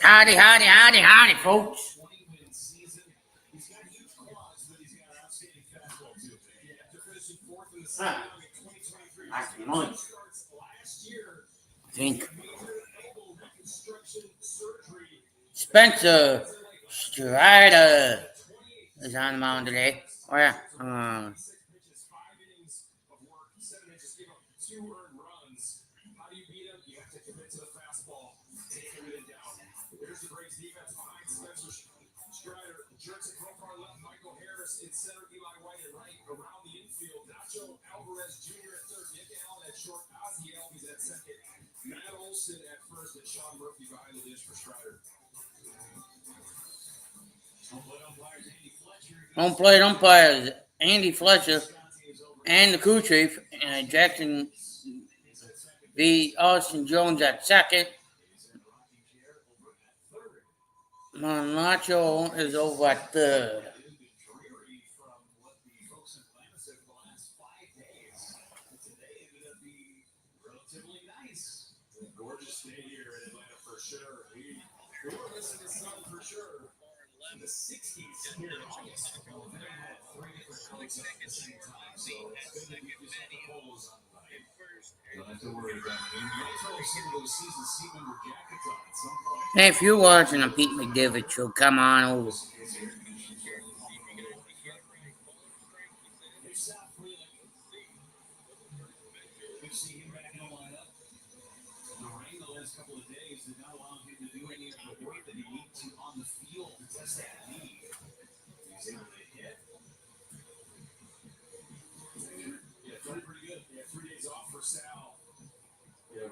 Howdy, howdy, howdy, howdy, folks. That's the noise. I think. Spencer Strider is on the mound today. Oh, yeah. Home plate umpires Andy Fletcher and the crew chief, Jackson V. Austin Jones at second. Nacho is over at third. Hey, if you're watching a Pete McDivitt show, come on over.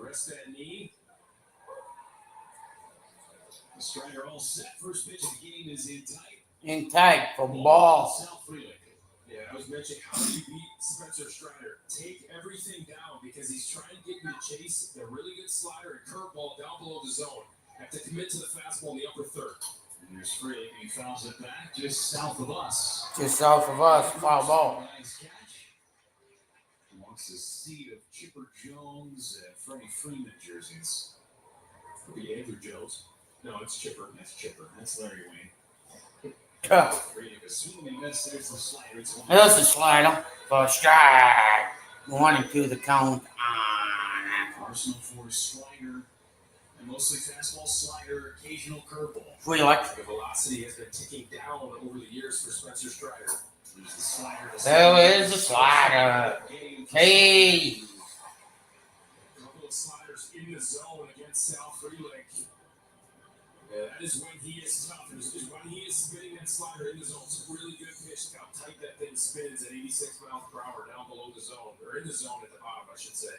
Rest that knee. The Strider all set. First pitch of the game is in tight. In tight for ball. Yeah, I was mentioning how do you beat Spencer Strider? Take everything down because he's trying to get you to chase a really good slider and curveball down below the zone. Have to commit to the fastball in the upper third. And there's Freely. He fouls it back just south of us. Just south of us, foul ball. Nice catch. Amongst the sea of Chipper Jones and Freddie Freeman jerseys. Could be Andrew Jones. No, it's Chipper. That's Chipper. That's Larry Wayne. There's the slider for strike. 1-2 the count on. Arsenal for slider. And mostly fastball, slider, occasional curveball. Freely. The velocity has been ticking down over the years for Spencer Strider. There's the slider. There is the slider. Hey. A couple of sliders in the zone against Sal Freelick. That is when he is tough. Is when he is spinning that slider in the zone. It's a really good pitch. Look how tight that thing spins at 86 miles per hour down below the zone. Or in the zone at the bottom, I should say.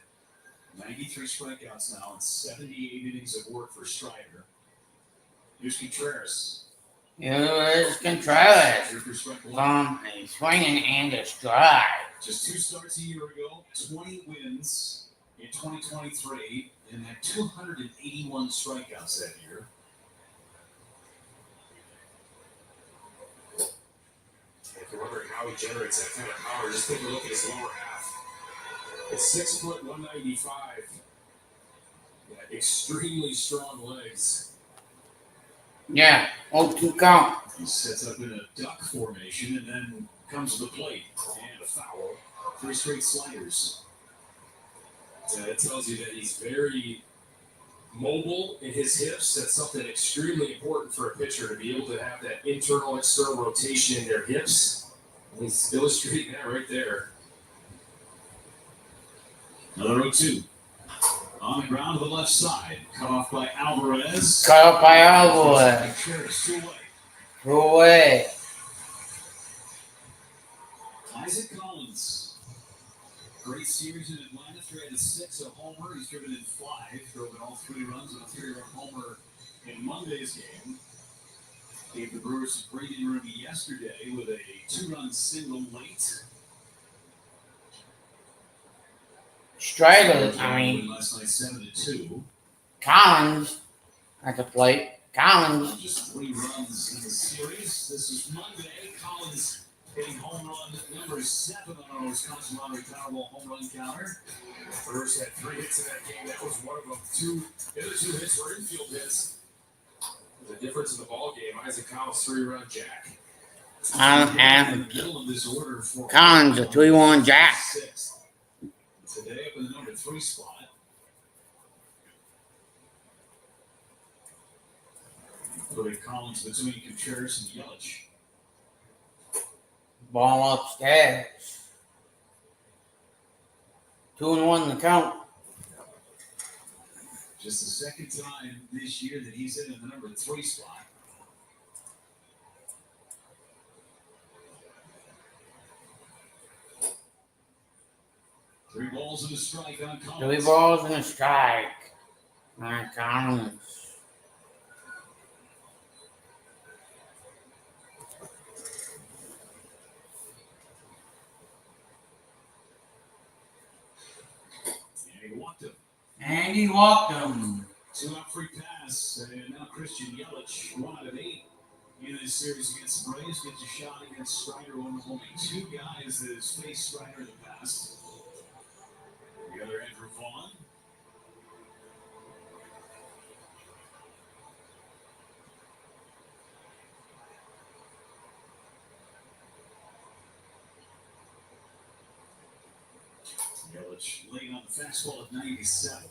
93 strikeouts now and 78 innings of work for Strider. Here's Contreras. Here's Contreras. A swinging and a strike. Just 2 starts a year ago, 20 wins in 2023, and had 281 strikeouts that year. If you're wondering how he generates that kind of power, just take a look at his lower half. It's 6 foot 195. Yeah, extremely strong legs. Yeah, 0-2 count. He sets up in a duck formation and then comes to the plate. And a foul. 3 straight sliders. That tells you that he's very mobile in his hips. That's something extremely important for a pitcher to be able to have that internal external rotation in their hips. He's illustrating that right there. Another 0-2. On the ground to the left side. Cut off by Alvarez. Cut off by Alvarez. Threw away. Isaac Collins. Great series in Atlanta. 3 out of 6, a homer. He's driven in 5. Drove in all 3 runs and a 3-run homer in Monday's game. Gave the Brewers a great interim yesterday with a 2-run single late. Strider, I mean, last night 7-2. Collins at the plate. Collins. Just 3 runs in the series. This is Monday. Collins hitting home run number 7 on our Wisconsin Lottery Powerball home run counter. The Brewers had 3 hits in that game. That was one of them. The other 2 hits were infield hits. The difference in the ball game, Isaac Collins 3-run jack. Collins a 3-1 jack. Today up in the number 3 spot. Putting Collins between Contreras and Yelich. Ball upstairs. 2-1 the count. Just the second time this year that he's in the number 3 spot. Three balls and a strike on Collins. 3 balls and a strike. All right, Collins. And he walked him. 2 out free pass, and now Christian Yelich, 1 out of 8 in this series against the Braves, gets a shot against Strider, one of only 2 guys that has faced Strider in the past. The other Andrew Vaughn. Yelich late on the fastball at 97.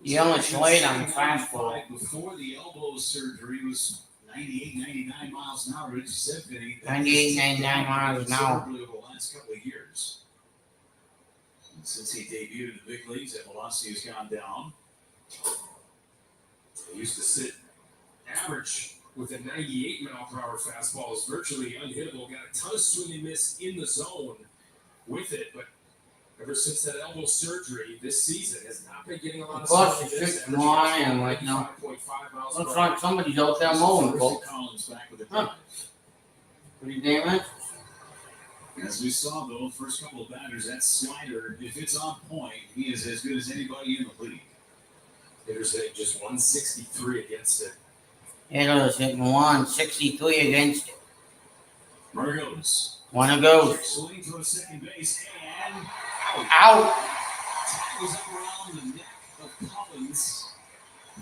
Yelich late on the fastball. Before the elbow surgery was 98, 99 miles an hour. Rich said 98, 99 miles an hour. Over the last couple of years. And since he debuted in the big leagues, that velocity has gone down. He used to sit average with a 98 mile per hour fastball. Is virtually unhittable. Got a ton of swing and miss in the zone with it, but ever since that elbow surgery, this season has not been getting a lot of Plus, the 6 line right now. Looks like somebody's out there mowing, folks. Collins back with a Huh. Pretty damn it. As we saw, though, first couple of batters, that slider, if it's on point, he is as good as anybody in the league. Hitters hitting just 163 against it. Hitters hitting 163 against it. Margos. One of those. Swing to a second base and Out. Tag was up around the neck of Collins.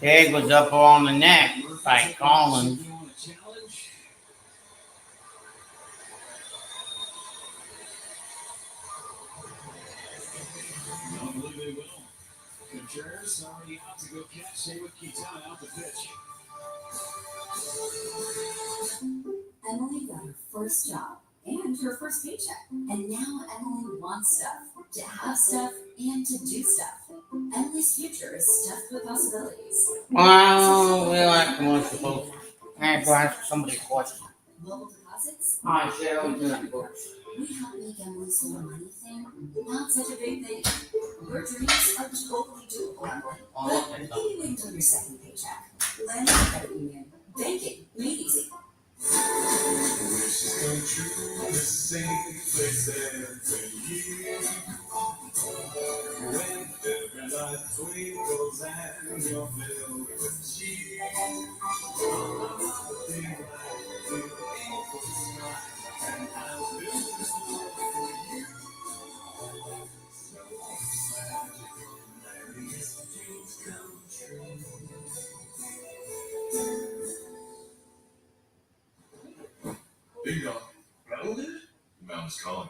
Tag was up on the neck by Collins. Don't believe they will. Contreras already out to go catch. Stay with Quintana out the pitch. Emily got her first job and her first paycheck. And now Emily wants stuff, to have stuff, and to do stuff. Emily's future is stuffed with possibilities. Well, we like commercial folks. I have to ask somebody a question. Mobile deposits? Hi, Cheryl, do that, folks. We help make Emily's more money thing not such a big thing. Your dreams are totally doable, Emily. But maybe wait until your second paycheck. Lending credit union. Banking made easy. Wishes come true in the same place every year. When every light twinkles and you're filled with cheer. Think right to ankle smile, and I'll do this love for you. So magical, Mary's dreams come true. Bingo. Rattled it? Mountain's calling.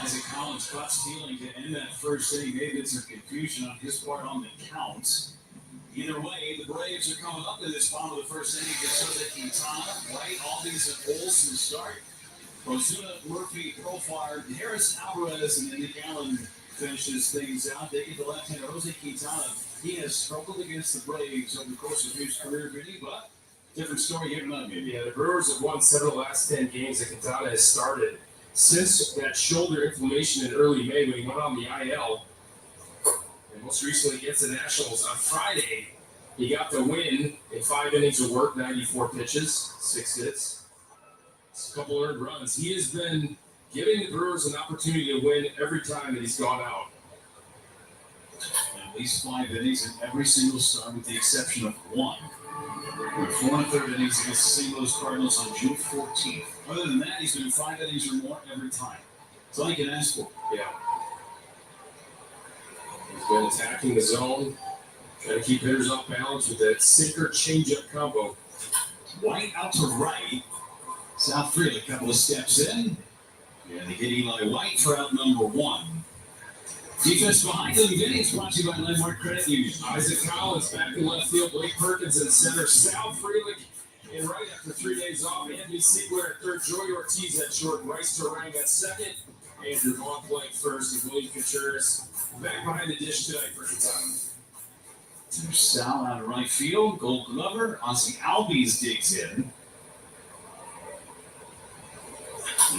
Isaac Collins caught stealing to end that first inning. Maybe it's some confusion on his part on the count. Either way, the Braves are coming up in this bottom of the first inning. Gets Jose Quintana, White, Albies, and Olsen start. Ozuna, Murphy, Profar, Harris, Alvarez, and then Nick Allen finishes things out. They get the left-hander Jose Quintana. He has struggled against the Braves over the course of his career, Vinny, but different story here tonight, maybe. Yeah, the Brewers have won 7 of the last 10 games that Quintana has started. since that shoulder inflammation in early May when he went on the IL. And most recently against the Nationals on Friday, he got the win in 5 innings of work, 94 pitches, 6 hits, a couple earned runs. He has been giving the Brewers an opportunity to win every time that he's gone out. At least 5 innings in every single start, with the exception of one. 4 1/3 innings against the St. Louis Cardinals on June 14th. Other than that, he's been 5 innings or more every time. That's all you can ask for. Yeah. He's been attacking the zone, trying to keep hitters off balance with that sinker changeup combo. White out to right. South Freely, a couple of steps in. And they hit Eli White for out number 1. Defense behind them. Innings brought to you by Landmark Credit Union. Isaac Collins back in left field. Blake Perkins in center. Sal Frelick in right after 3 days off. Andy Siegler at third. Joey Ortiz at short. Bryce Terang at second. Andrew Vaughn playing first. And William Contreras back behind the dish tonight for Quntana. There's Sal out of right field. Gold Glover. Ozzie Albies digs in.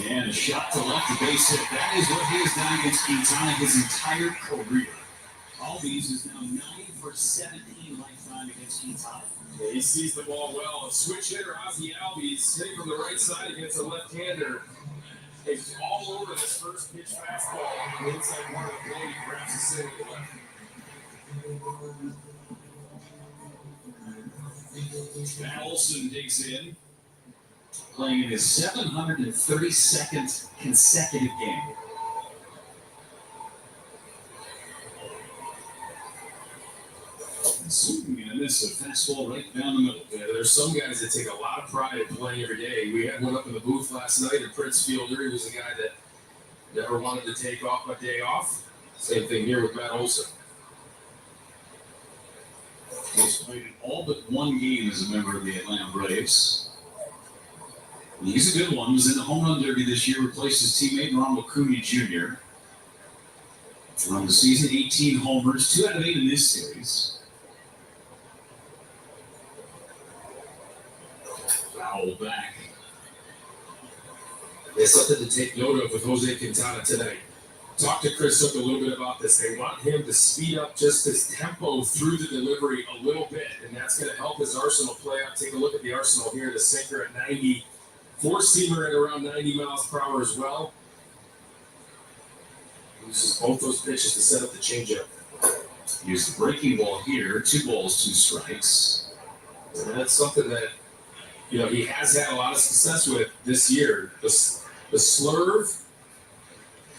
And a shot to left, a base hit. That is what he has done against Quintana his entire career. Albies is now 9 for 17 lifetime against Quintana. Yeah, he sees the ball well. A switch hitter, Ozzie Albies, hitting from the right side against a left-hander. He's all over this first pitch fastball on the inside corner of the plate. He grabs the center to the left. Matt Olson digs in, playing in his 732nd consecutive game. Swinging and a miss, a fastball right down the middle. Yeah, there's some guys that take a lot of pride in playing every day. We had one up in the booth last night, and Prince Fielder, he was a guy that never wanted to take off a day off. Same thing here with Matt Olson. He's played in all but one game as a member of the Atlanta Braves. He's a good one. Was in the home run derby this year, replaced his teammate Ronald Acuna Jr. On the season, 18 homers, 2 out of 8 in this series. Foul back. There's something to take note of with Jose Quintana tonight. Talked to Chris Hook a little bit about this. They want him to speed up just his tempo through the delivery a little bit, and that's going to help his arsenal play out. Take a look at the arsenal here. The sinker at 90, four-seamer at around 90 miles per hour as well. Uses both those pitches to set up the changeup. Use the breaking ball here. 2 balls, 2 strikes. And that's something that, you know, he has had a lot of success with this year. The slurve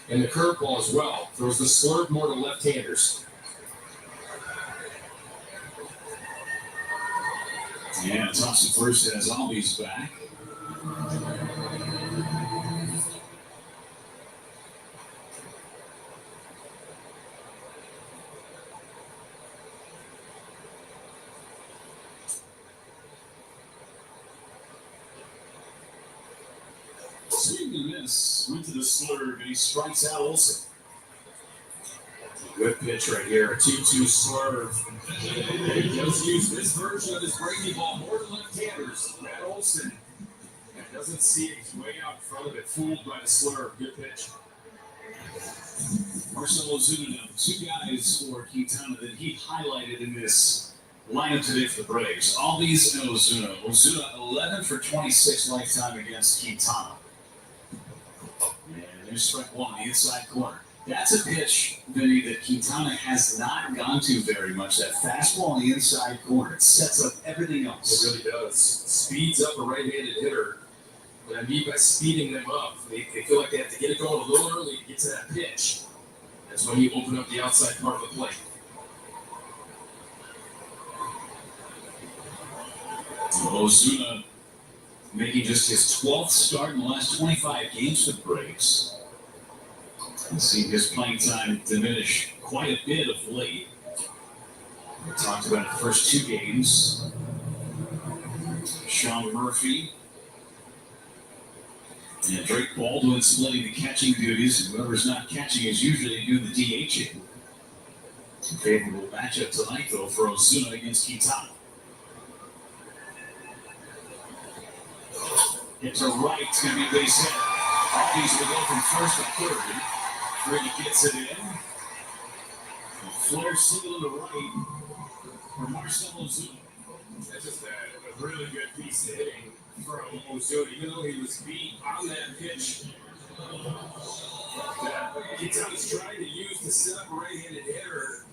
and the curveball as well. Throws the slurve more to left-handers. Yeah, toss it first as Albies back. Swing and miss. Went to the slurve, and he strikes out Olsen. Good pitch right here, a 2-2 slurve. And he does use this version of his breaking ball more to left-handers. Matt Olson doesn't see it. He's way out in front of it, fooled by the slurve. Good pitch. Marcell Ozuna, 2 guys for Quintana that he highlighted in this lineup today for the Braves. Albies and Ozuna. Ozuna, 11 for 26 lifetime against Quintana. And there's strike 1 on the inside corner. That's a pitch, Vinny, that Quintana has not gone to very much. That fastball on the inside corner. It sets up everything else. It really does. Speeds up a right-handed hitter. What I mean by speeding them up, they feel like they have to get it going a little early to get to that pitch. That's when you open up the outside part of the plate. Ozuna making just his 12th start in the last 25 games for the Braves. And seeing his playing time diminish quite a bit of late. We talked about the first 2 games. Sean Murphy and Drake Baldwin splitting the catching duties. Whoever's not catching is usually doing the DHing. A favorable matchup tonight, though, for Ozuna against Quintana. It's a right, it's going to be base hit. Albies will go from first to third. Freddie gets it in. Flair single to the right for Marcell Ozuna. That's just a really good piece of hitting from Ozuna, even though he was beat on that pitch. That Quintana's trying to use to set up a right-handed hitter.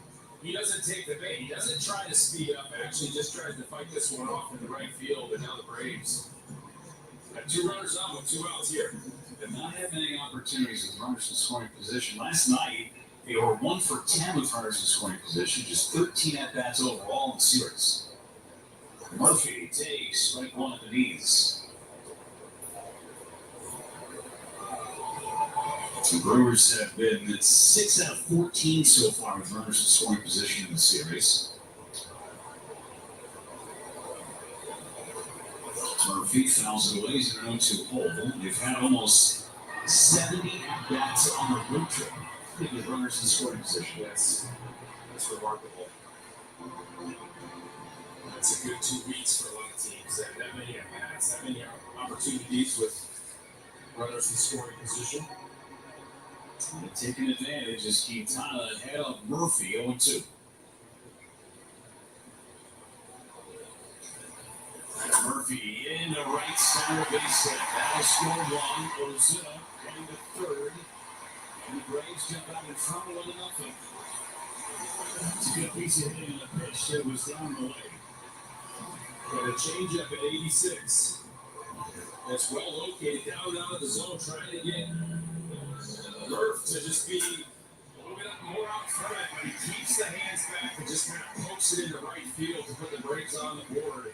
He doesn't take the bait. He doesn't try to speed up. Actually, just tries to fight this one off in the right field. And now the Braves have 2 runners on with 2 outs here. Did not have many opportunities with runners in scoring position. Last night, they were 1 for 10 with runners in scoring position, just 13 at-bats overall in the series. Murphy takes strike 1 at the knees. The Brewers have been at 6 out of 14 so far with runners in scoring position in the series. Murphy fouls it away. He's in an 0-2 hole. They've had almost 70 at-bats on the road trip with runners in scoring position. That's remarkable. That's a good 2 weeks for a lot of teams. That many at-bats, that many opportunities with runners in scoring position. And taking advantage is Quintana ahead of Murphy, 0-2. Murphy in the right center base hit. That'll score 1. Ozuna going to third. And the Braves jump out in front of 1-0. It's a good piece of hitting on the pitch that was down the leg. And a changeup at 86. That's well located down out of the zone, trying to get Murph to just be a little bit more out front, but he keeps the hands back and just kind of pokes it into right field to put the Braves on the board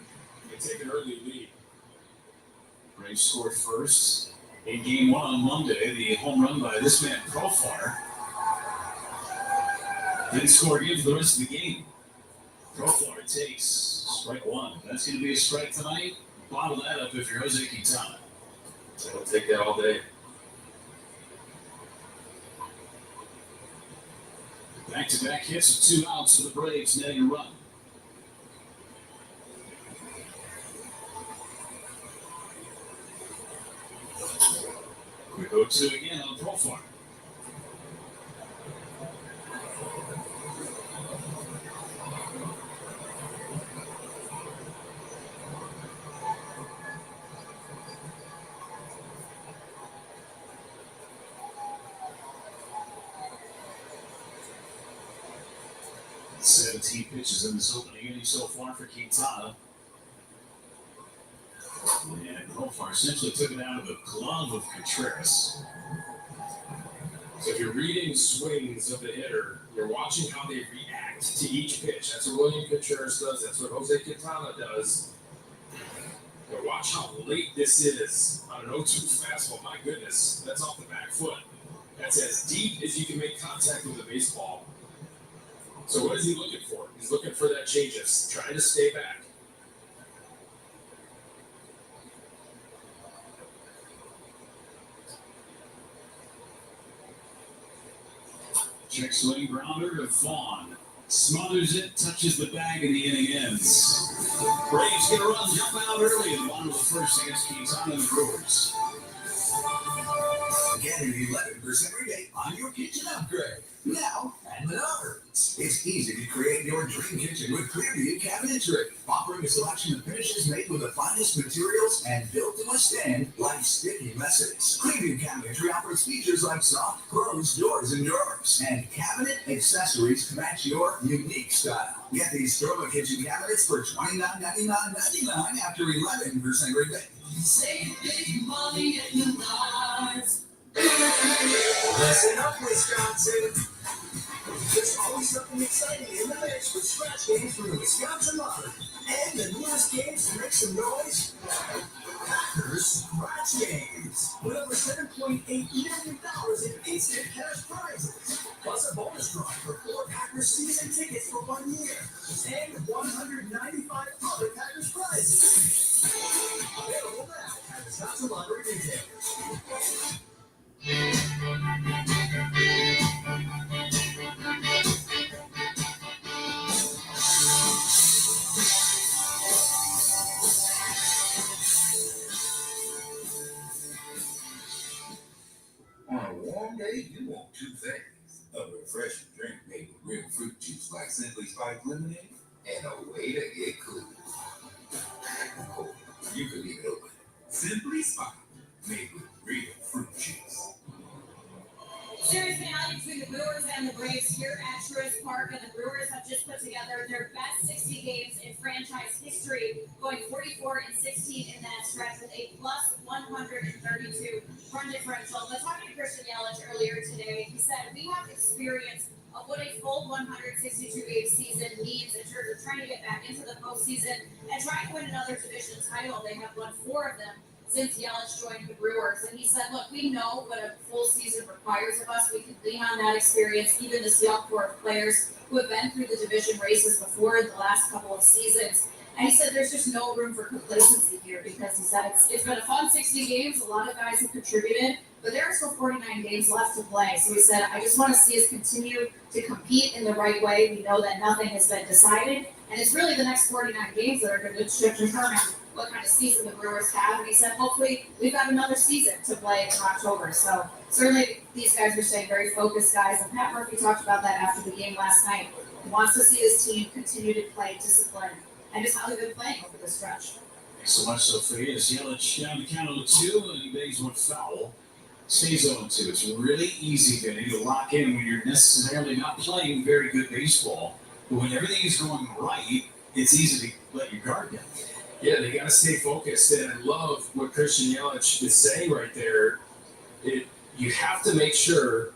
and take an early lead. Braves scored first in Game 1 on Monday. The home run by this man, Profar. Didn't score again for the rest of the game. Profar takes strike 1. That's going to be a strike tonight. Bottle that up if you're Jose Quintana. I'll take that all day. Back-to-back hits with 2 outs for the Braves, netting a run. Quick 0-2 again on the Profar. Pitches in this opening inning so far for Quintana. And Profar essentially took it out of the glove of Contreras. So if you're reading swings of the hitter, you're watching how they react to each pitch. That's what William Contreras does. That's what Jose Quintana does. Now watch how late this is on an 0-2 fastball. My goodness, that's off the back foot. That's as deep as you can make contact with a baseball. So what is he looking for? He's looking for that changeup, trying to stay back. Check swing grounder to Vaughn. Smothers it, touches the bag, and the inning ends. Braves get a run, jump out early, and one of the first against Quintana and the Brewers. Get an 11% rebate on your kitchen upgrade. Now at Menards. It's easy to create your dream kitchen with Clearview Cabinetry, offering a selection of finishes made with the finest materials and built to withstand life's sticky messes. Clearview Cabinetry offers features like soft closed doors and drawers, and cabinet accessories to match your unique style. Get these Stroma kitchen cabinets for $29.99 after 11% rebate. Save big money at Menards. Listen up, Wisconsin. There's always something exciting in the mix with scratch games from the Wisconsin Lottery. And the newest games to make some noise, Packers Scratch Games. With over $7.8 million in instant cash prizes. Plus a bonus drawing for 4 Packers season tickets for 1 year. And 195 other Packers prizes. Available now at Wisconsin Lottery retailers. like Simply Spiked lemonade and a way to get cool. Oh, you can leave it open. Simply Spiked, made with real fruit juice. Series finale between the Brewers and the Braves here at Truist Park, and the Brewers have just put together their best 60 games in franchise history, going 44-16 in that stretch with a plus 132 run differential. But talking to Christian Yelich earlier today, he said, "We have experience of what a full 162-game season means in terms of trying to get back into the postseason and trying to win another division title. They have won 4 of them since Yelich joined the Brewers." And he said, "Look, we know what a full season requires of us. We can lean on that experience, even this young core of players who have been through the division races before in the last couple of seasons." And he said there's just no room for complacency here, because he said it's been a fun 60 games. A lot of guys have contributed, but there are still 49 games left to play. So he said, "I just want to see us continue to compete in the right way. We know that nothing has been decided, and it's really the next 49 games that are going to determine what kind of season the Brewers have." And he said, hopefully we've got another season to play in October. So certainly these guys are staying very focused, guys. And Pat Murphy talked about that after the game last night. He wants to see his team continue to play discipline, and just how they've been playing over the stretch. Thanks so much, Sophia. As Yelich down the count of 2, and he bags one foul. Stays 0-2. It's really easy, Vinny, to lock in when you're necessarily not playing very good baseball. But when everything is going right, it's easy to let your guard down. Yeah, they got to stay focused. And I love what Christian Yelich is saying right there. You have to make sure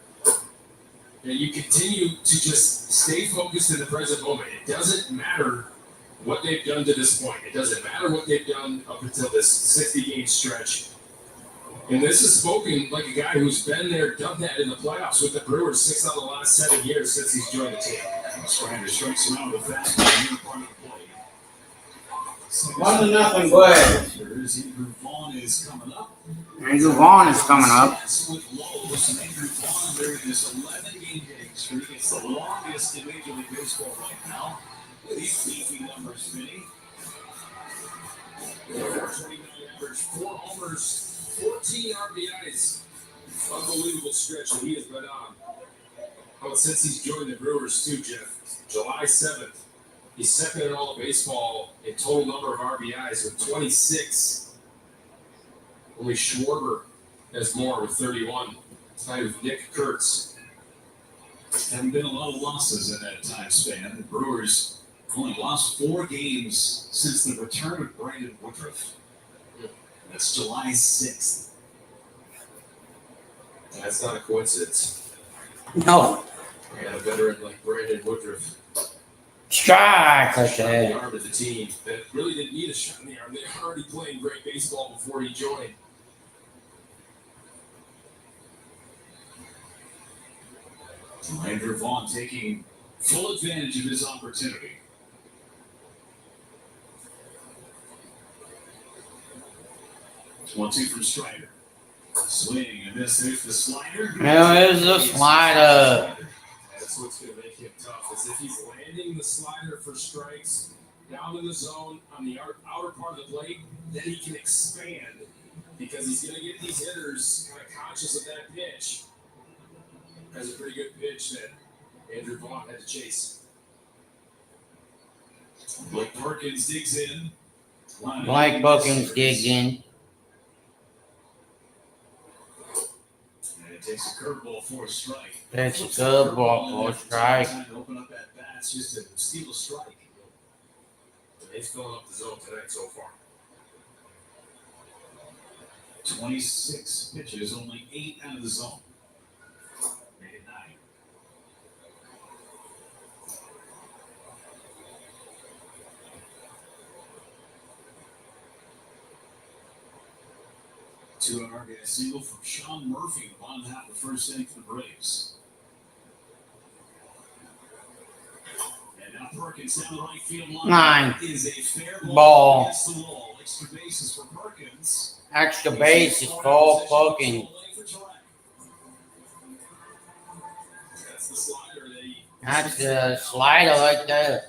that you continue to just stay focused in the present moment. It doesn't matter what they've done to this point. It doesn't matter what they've done up until this 60-game stretch. And this is spoken like a guy who's been there, done that in the playoffs with the Brewers 6 out of the last 7 years since he's joined the team. Trying to strike some out with that. Part of the play. 1-0 Braves. Andrew Vaughn is coming up. Andrew Vaughn is coming up. With Lowe's, and Andrew Vaughn during this 11-game hitting streak. It's the longest in Major League Baseball right now. These beefy numbers, Vinny. 29 average, 4 homers, 14 RBIs. Unbelievable stretch that he has been on. Oh, since he's joined the Brewers too, Jeff. July 7th. He's second in all of baseball in total number of RBIs with 26. Only Schwarber has more with 31. Tied with Nick Kurtz. Haven't been a lot of losses in that time span. The Brewers only lost 4 games since the return of Brandon Woodruff. That's July 6th. That's not a coincidence. No. And a veteran like Brandon Woodruff. Strike right Shot in there. the arm of the team that really didn't need a shot in the arm. They were already playing great baseball before he joined. Andrew Vaughn taking full advantage of his opportunity. It's 1-2 from Strider. Swing and this. There's the slider. There is the slider. That's what's going to make him tough. Is if he's landing the slider for strikes down in the zone on the outer part of the plate, then he can expand, because he's going to get these hitters kind of conscious of that pitch. That's a pretty good pitch that Andrew Vaughn had to chase. Blake Perkins digs in. Blake Perkins digs in. And it takes a curveball for a strike. Takes a curveball for a strike. Time to open up at bats just to steal a strike. He's filling up the zone tonight so far. 26 pitches, only 8 out of the zone. Made it 9. Two-run RBI single from Sean Murphy in the bottom half of the first inning for the Braves. And now Perkins down the right field line. 9. Is a fair Ball. against the wall. Extra bases for Perkins. Extra base is for Perkins. That's the slider that he. That's the slider right there.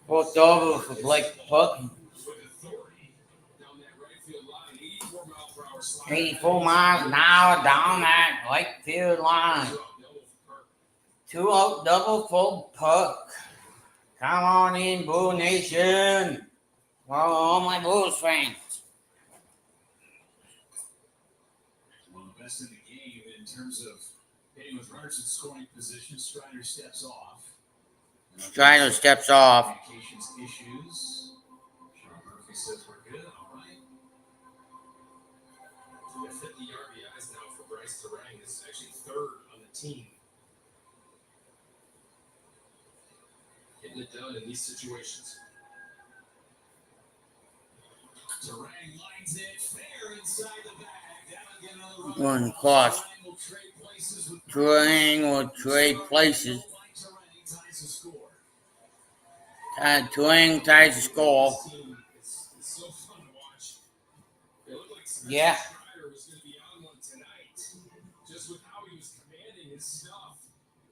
Hooked over for Blake Perkins. With authority down that right field line, 84 mile per hour slider. 84 miles an hour down that right field line. 2-out double full puck. Come on in, Bull Nation. All my Bulls fans. One of the best in the game in terms of hitting with runners in scoring position. Strider steps off. Strider steps off. Communications issues. Sean Murphy says we're good. All right. Yeah, 50 RBIs now for Bryce Terang. This is actually third on the team. Getting it done in these situations. Terang lines it fair inside the bag. That'll get another One run. cross. Terang will trade places with Terang will trade places. Terang ties the score. Terang ties the score. This team is so fun to watch. It looked like Yeah. Strider was going to be on one tonight, just with how he was commanding his stuff.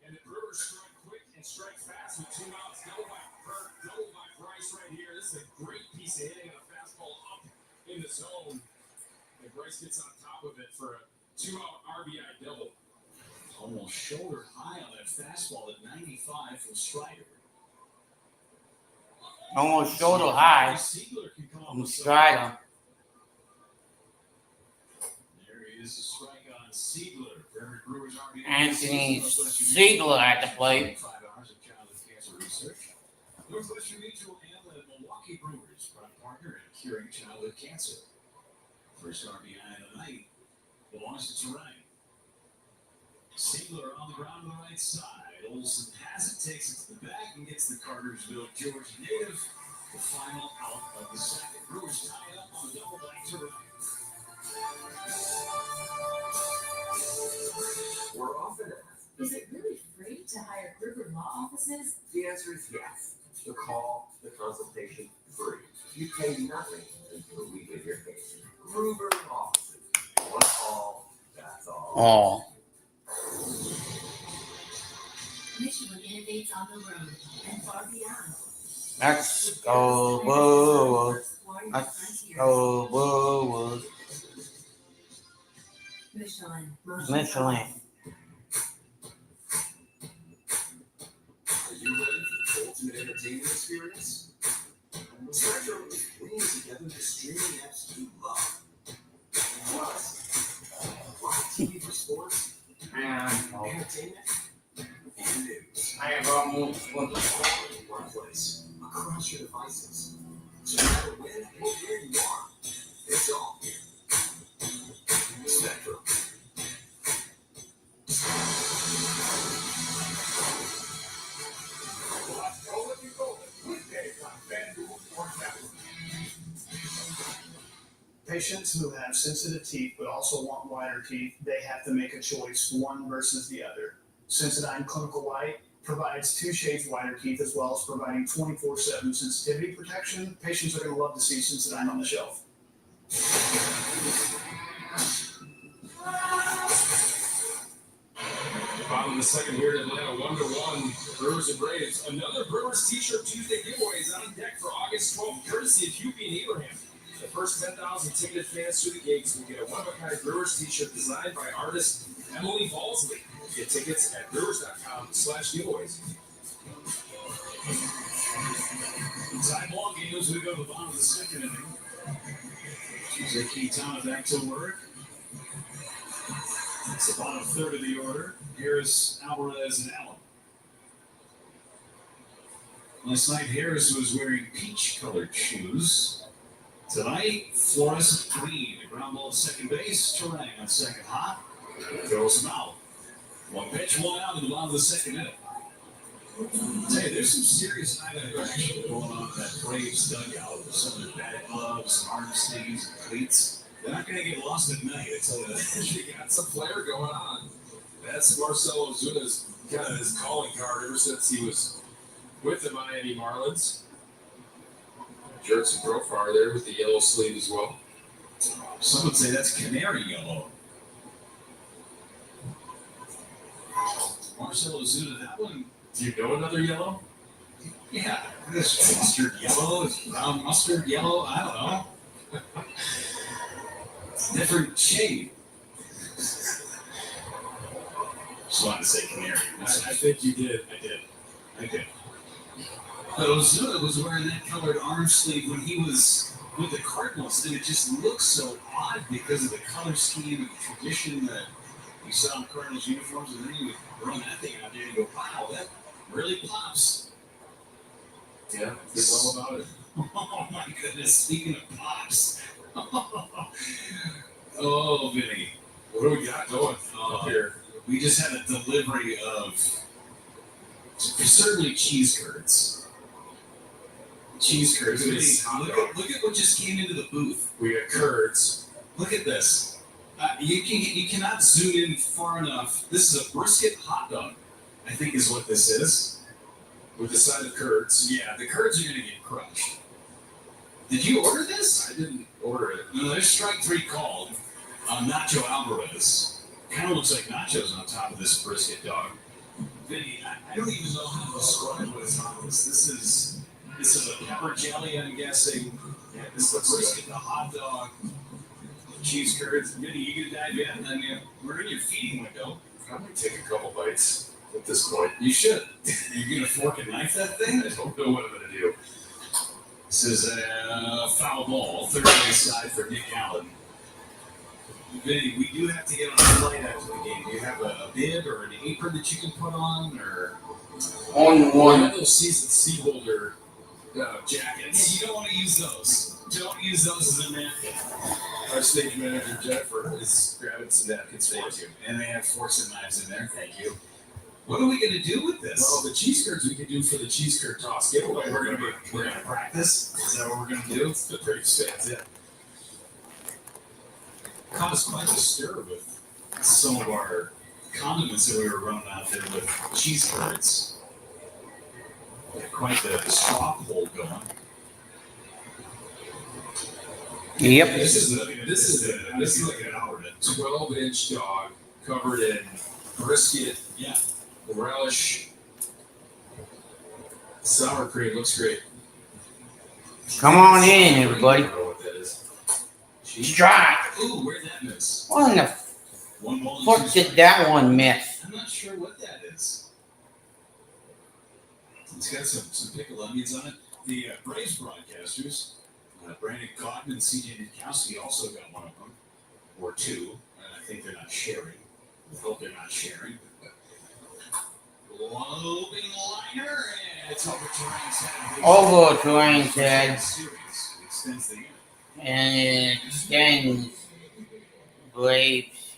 And the Brewers strike quick and strike fast with 2 outs. Double by Bryce right here. This is a great piece of hitting on a fastball up in the zone. And Bryce gets on top of it for a 2-out RBI double. Almost shoulder high on that fastball at 95 from Strider. Almost shoulder high Siegler can come up from with Strider. There he is, a strike on Siegler. Every Brewers RBI. Anthony Siegler at the plate. 5 hours of childhood cancer research. Northwestern Mutual and the Milwaukee Brewers, proud partner in curing childhood cancer. First RBI of the night belongs to Terang. Siegler on the ground on the right side. Olsen has it, takes it to the back, and gets the Cartersville, Georgia native. The final out of the second. Brewers tie it up on the double by Terang. We're often asked, Is it really free to hire Gruber Law Offices? the answer is yes. The call, the consultation, free. You pay nothing until we get your case. Gruber offices. One call, that's all. Michigan innovates on the road and far beyond. Let's go Brewers. Let's go Brewers. Michelin. Michelin. Are you ready for the ultimate entertainment experience? Spectrum is bringing together the streaming apps you love. Plus, live TV for sports, entertainment, and news. I have almost All in one place, across your devices. So no matter when and where you are, it's all here. Spectrum. Let's go with you golden. Weekdays on FanDuel Sports Network. Patients who have sensitive teeth but also want whiter teeth, they have to make a choice, one versus the other. Sensodyne Clinical White provides 2 shades whiter teeth as well as providing 24/7 sensitivity protection. Patients are going to love to see Sensodyne on the shelf. Bottom of the second here in Atlanta, 1-1. Brewers and Braves. Another Brewers T-shirt Tuesday giveaway is on deck for August 12th, courtesy of Hubie and Abraham. The first 10,000 ticketed fans through the gates will get a one-of-a-kind Brewers T-shirt designed by artist Emily Valsley. Get tickets at brewers.com/giveaways. Time ball game as we go to the bottom of the second inning. Tuesday Quintana back to work. It's the bottom third of the order. Harris, Alvarez, and Allen. Last night, Harris was wearing peach-colored shoes. Tonight, fluorescent green. A ground ball at second base. Terang on second hot. Throws him out. One pitch, one out in the bottom of the second inning. I'll tell you, there's some serious night action going on in that Braves dugout. Some of the bat gloves, arm sleeves, and cleats. They're not going to get lost at night, I tell you that. They got some flair going on. That's Marcell Ozuna's kind of his calling card ever since he was with the Miami Marlins. Jerks and Profar there with the yellow sleeve as well. Some would say that's canary yellow. Marcell Ozuna, that one. Do you know another yellow? Yeah, this mustard yellow, this brown mustard yellow, I don't know. Different shade. Just wanted to say canary. I think you did. I did. But Ozuna was wearing that colored arm sleeve when he was with the Cardinals, and it just looks so odd because of the color scheme and the tradition that you saw in Cardinals uniforms, and then you would run that thing out there and go, wow, that really pops. Yeah, it's all about it. Oh my goodness, speaking of pops. Oh, Vinny. What do we got going up here? We just had a delivery of certainly cheese curds. Cheese curds. Look at what just came into the booth. We got curds. Look at this. You cannot zoom in far enough. This is a brisket hot dog, I think is what this is. With the side of curds. Yeah, the curds are going to get crushed. Did you order this? I didn't order it. No, there's strike 3 called. Nacho Alvarez. Kind of looks like nachos on top of this brisket dog. Vinny, I don't even know how to describe what is on this. This is a pepper jelly, I'm guessing. Yeah, this is the brisket, the hot dog, cheese curds. Vinny, you can dive in. I mean, we're in your feeding window. I might take a couple bites at this point. You should. You're going to fork and knife that thing? I don't know what I'm going to do. This is a foul ball, third base side for Nick Allen. Vinny, we do have to get on a flight after the game. Do you have a bib or an apron that you can put on, or On We one. have those season sea holder jackets. you don't want to use those. Don't use those as a napkin. Our stage manager Jennifer is grabbing some napkins for you. And they have forks and knives in there. Thank you. What are we going to do with this? Well, the cheese curds we could do for the cheese curd toss giveaway. We're gonna practice. Is that what we're gonna do? It's the pretty spins, yeah. Caused quite a stir with some of our condiments that we were running out there with cheese curds. Got quite the straw poll going. Yep. This is like an hour to 12-inch dog covered in brisket, yeah. relish, sour cream. Looks great. Come on in, everybody. I don't know what that is. Strike. Ooh, where'd that miss? What in the One ball and fuck two did strikes. that one miss? I'm not sure what that is. It's got some pickled onions on it. The Braves broadcasters, Brandon Cotton and CJ Nitkowski also got one of them, or two, and I think they're not sharing. I hope they're not sharing. Loping liner, and it's over Terrain's head. Over Terrain's head. Series extends the game. And it extends Braves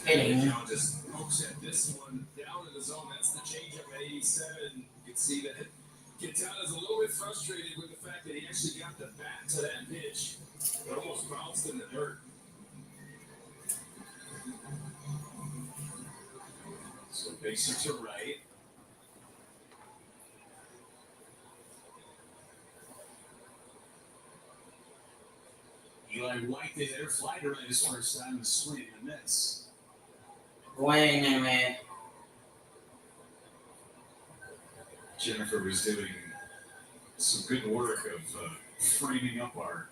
hitting. Now just pokes at this one down in the zone. That's the changeup at 87. You can see that Quintana's a little bit frustrated with the fact that he actually got the bat to that pitch. It almost bounced in the dirt. So basic to right. Eli White, the hitter, fly to right as first time to swing and miss. Wait a minute. Jennifer was doing some good work of framing up our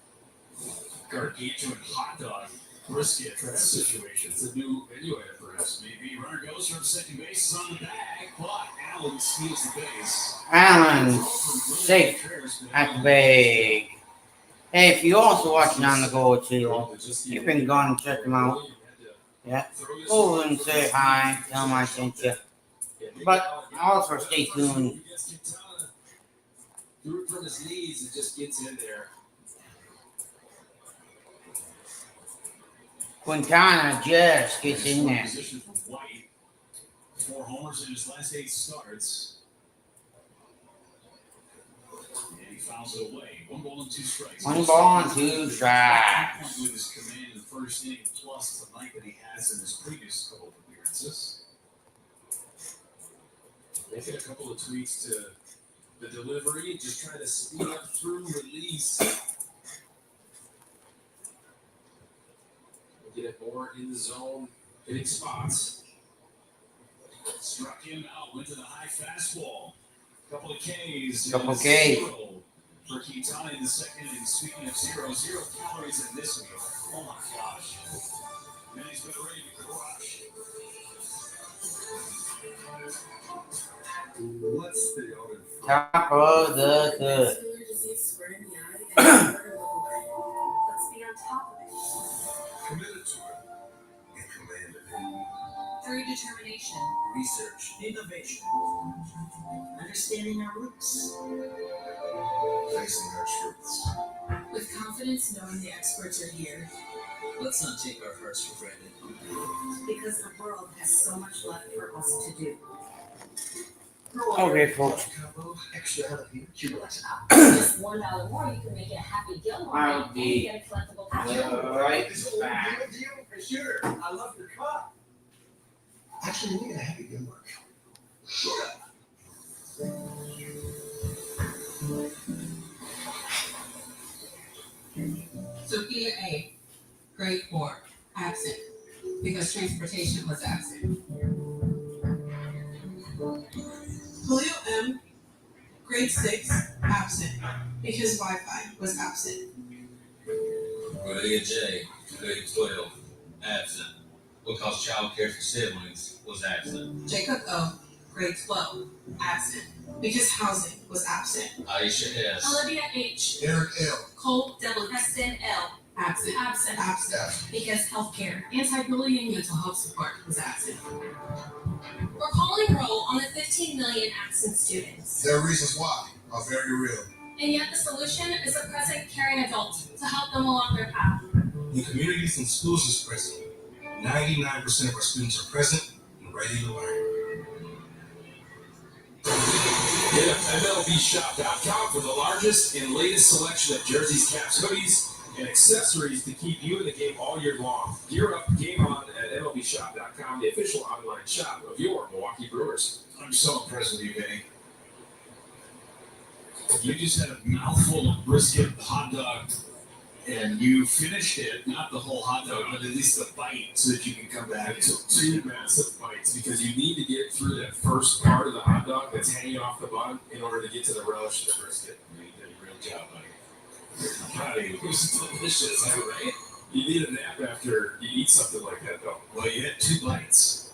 gargantuan hot dog brisket situation. It's a new menu item, perhaps. Maybe runner goes from second base, is on the bag, but Allen steals the base. Allen's safe at the bag. Hey, if you're also watching on the go channel, you can go and check them out. Yeah. Go and say hi, tell them I sent you. But also stay tuned. Threw it from his knees, it just gets in there. Quintana just gets in there. Position for White. 4 homers in his last 8 starts. And he fouls it away. 1 ball and 2 strikes. 1 ball and 2 strikes. With his command in the first inning, plus tonight that he has in his previous couple of appearances. Making a couple of tweaks to the delivery, just trying to speed up through release. Get it more in the zone, hitting spots. Struck him out, went to the high fastball. Couple of Ks. Couple and Ks. 0 for Quintana in the second inning. Speaking of 0 calories in this meal. Oh my gosh. Man, he's been ready to crush. Let's stay out in front. Top of the third. Muscular disease square in the eye and vertical line. Let's be on top of it. Committed to it and commanded it. Through determination, Research, innovation, understanding our roots, facing our truths. with confidence knowing the experts are here. Let's not take our hearts for granted. Because the world has so much left for us to do. Okay, folks. Combo, extra jalapeno let's out. Just $1 more, you can make it a Happy Gilmore I'll and be get a collectible patch. right It's a back. deal for sure. I love your cup. Actually, we got a happy good work. Sophia A., grade 4, absent, because transportation was absent. Julio M., grade 6, absent, because Wi-Fi was absent. Lydia J., grade 12, absent, because child care for siblings was absent. Jacob O., grade 12, absent, because housing was absent. Aisha S., Olivia H. Eric L. Cole W. Preston L. Absent, Absent. Absent. Because healthcare. anti-bullying mental health support was absent. We're calling roll on the 15 million absent students. Their reasons why are very real. And yet the solution is a present caring adult to help them along their path. In communities and schools is present. 99% of our students are present and ready to learn. Hit up MLBshop.com for the largest and latest selection of jerseys, caps, hoodies, and accessories to keep you in the game all year long. Gear up, game on at MLBshop.com, the official online shop of your Milwaukee Brewers. I'm so impressed with you, Vinny. You just had a mouthful of brisket hot dog, and you finished it, not the whole hot dog, but at least the bite, so that you can come back. It took 2 massive bites because you need to get through that first part of the hot dog that's hanging off the bun in order to get to the relish of the brisket. You did a real job, buddy. I'm proud of you. It was delicious, right? You need a nap after you eat something like that, though. Well, you had 2 bites.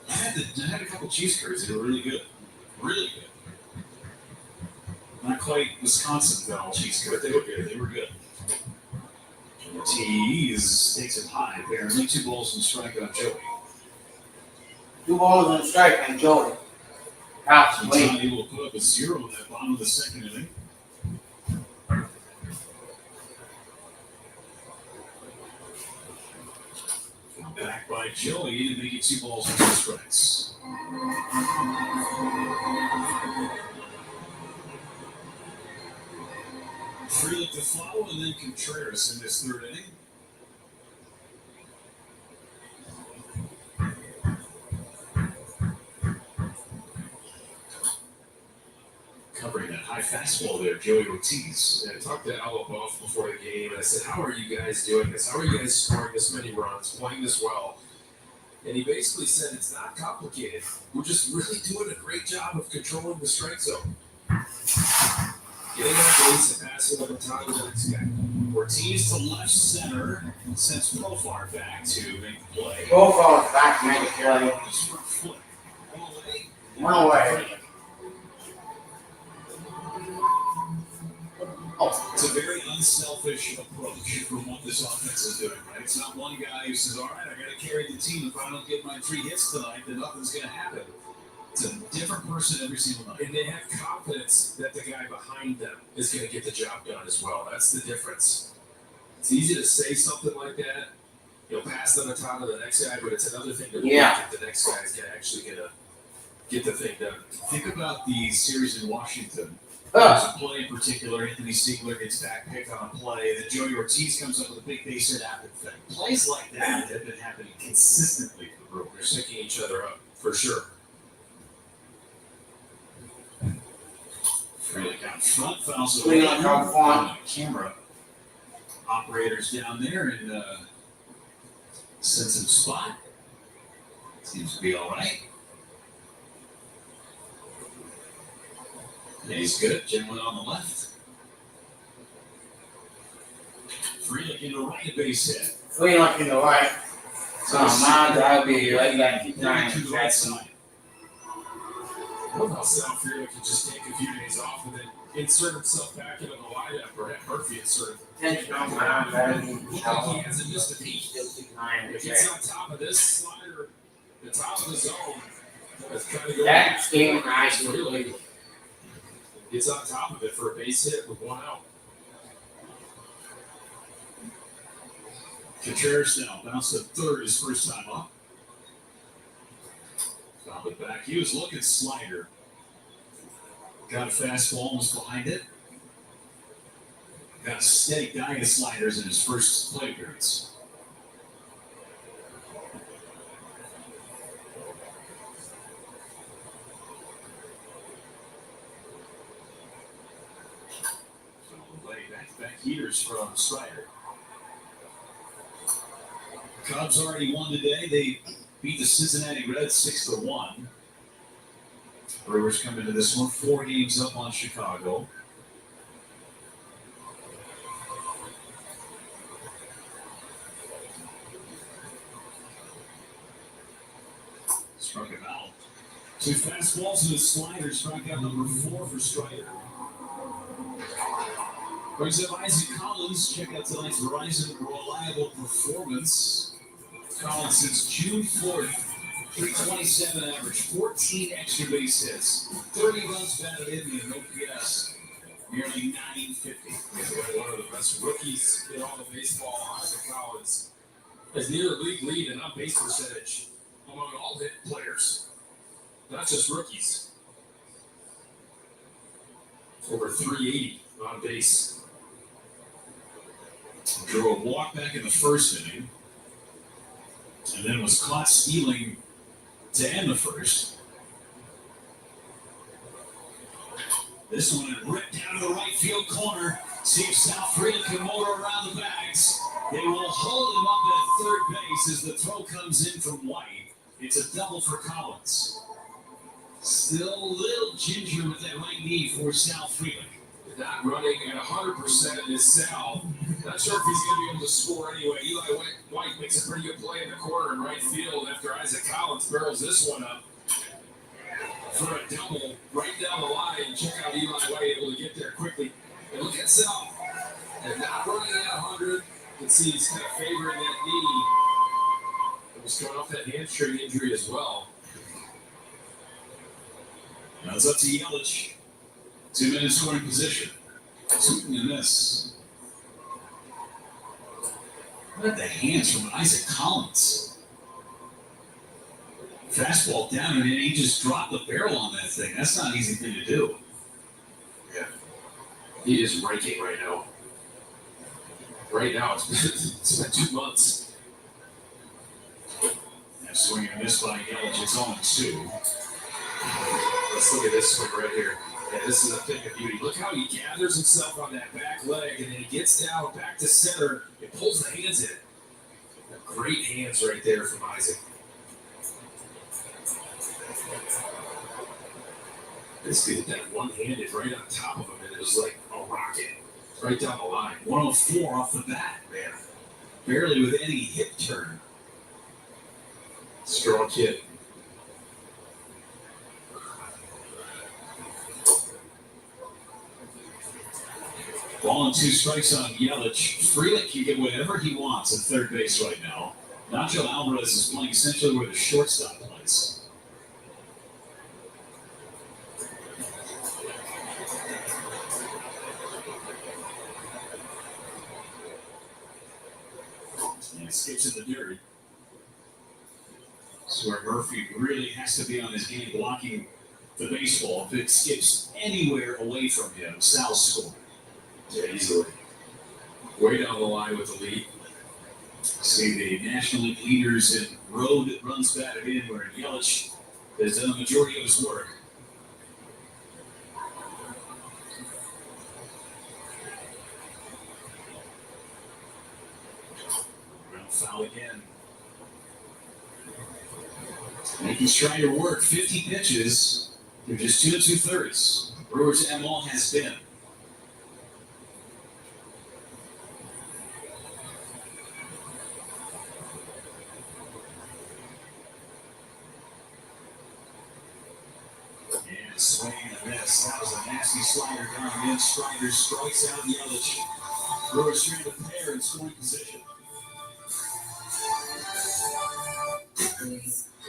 I had a couple cheese curds. They were really good. Really good. Not quite Wisconsin style cheese curds, but they were good. They were good. The TE's takes it high, apparently. 2 balls and strike on Joey. 2 balls and a strike and Joey. Tops wait. Quintana able to put up a 0 in that bottom of the second inning. Back by Joey to make it 2 balls and 2 strikes. Freely to follow, and then Contreras in this 3rd inning. Covering that high fastball there, Joey Ortiz. And I talked to Al LaBeouf before the game, and I said, how are you guys doing this? How are you guys scoring this many runs, playing this well? And he basically said, it's not complicated. We're just really doing a great job of controlling the strike zone. Getting on base and passing over time to the next guy. Ortiz to left center, sends Profar back to make the play. Go for it back, make it Joey. Just for a flick. One away. One away. It's a very unselfish approach from what this offense is doing, right? It's not one guy who says, all right, I got to carry the team. If I don't get my 3 hits tonight, then nothing's going to happen. It's a different person every single night. And they have confidence that the guy behind them is going to get the job done as well. That's the difference. It's easy to say something like that. You'll pass the baton to the next guy, but it's another thing to believe that the next guy is actually going to get the thing done. Think about the series in Washington. There's a play in particular, Anthony Stiegler gets back picked on a play, and then Joey Ortiz comes up with a big base hit after the thing. Plays like that have been happening consistently for the Brewers. They're syncing each other up, for sure. Freely out front, fouls it Freely away. out front. Camera operators down there and sense of spot. Seems to be all right. Yeah, he's good. Jim went on the left. Freely into right base hit. Free looking to right. So, man, that'll be right back. Keep Trying trying to to the right catch him. side. love how South Florida can just take a few days off and then insert himself back into the lineup, or have Murphy insert him. Intentional ground better than Look like he hasn't missed a beat. still 2-9. If he's on top of this slider, the top of the zone, that's kind of going. That's game nice. Really. Gets on top of it for a base hit with 1 out. Contreras now bounced to third his first time up. Found it back. He was looking slider. Got a fastball and was behind it. Got a steady diet of sliders in his first plate appearance. Back heaters from Strider. Cubs already won today. They beat the Cincinnati Reds 6-1. Brewers come into this one 4 games up on Chicago. Struck him out. 2 fastballs and a slider. Struck out number 4 for Strider. Brings up Isaac Collins. Check out tonight's Verizon Reliable Performance. Collins since June 4th, 327 average, 14 extra base hits, 30 runs batted in, and OPS nearly 950. One of the best rookies in all of baseball, Isaac Collins, has near league lead in on-base percentage among all hit players, not just rookies. Over 380 on base. Drew a walk back in the first inning, and then was caught stealing to end the first. This one ripped down to the right field corner. See if South Florida can motor around the bags. They will hold him up at third base as the throw comes in from White. It's a double for Collins. Still a little ginger with that right knee for South Florida. Not running at 100% is Sal. Not sure if he's going to be able to score anyway. Eli White makes a pretty good play in the corner in right field after Isaac Collins barrels this one up for a double right down the line. Check out Eli White able to get there quickly. And look at Sal. And not running at 100. You can see he's kind of favoring that knee. It was coming off that hamstring injury as well. Now it's up to Yelich. 2 minutes scoring position. Swing and miss. Look at the hands from Isaac Collins. Fastball down, and then he just dropped the barrel on that thing. That's not an easy thing to do. Yeah. He is raking right now. Right now, it's been 2 months. And swing and miss by Yelich. It's on 2. Let's look at this swing right here. Yeah, this is a thing of beauty. Look how he gathers himself on that back leg, and then he gets down back to center and pulls the hands in. Great hands right there from Isaac. This dude, that one-handed right on top of him, and it was like a rocket right down the line. 104 off the bat, man. Barely with any hip turn. Strong kid. Ball and 2 strikes on Yelich. Frelick can get whatever he wants at third base right now. Nacho Alvarez is playing essentially where the shortstop plays. And skips in the dirt. This is where Murphy really has to be on his game blocking the baseball. If it skips anywhere away from him, Sal's scoring. Yeah, easily. Way down the line with the lead. See the National League leaders in road runs batted in, where Yelich has done the majority of his work. Ground foul again. Making Strider work. 50 pitches. They're just 2 2/3. Brewers' MO has been. That was a nasty slider down in. Strider strikes out Yelich. Brewers trying to pair in scoring position.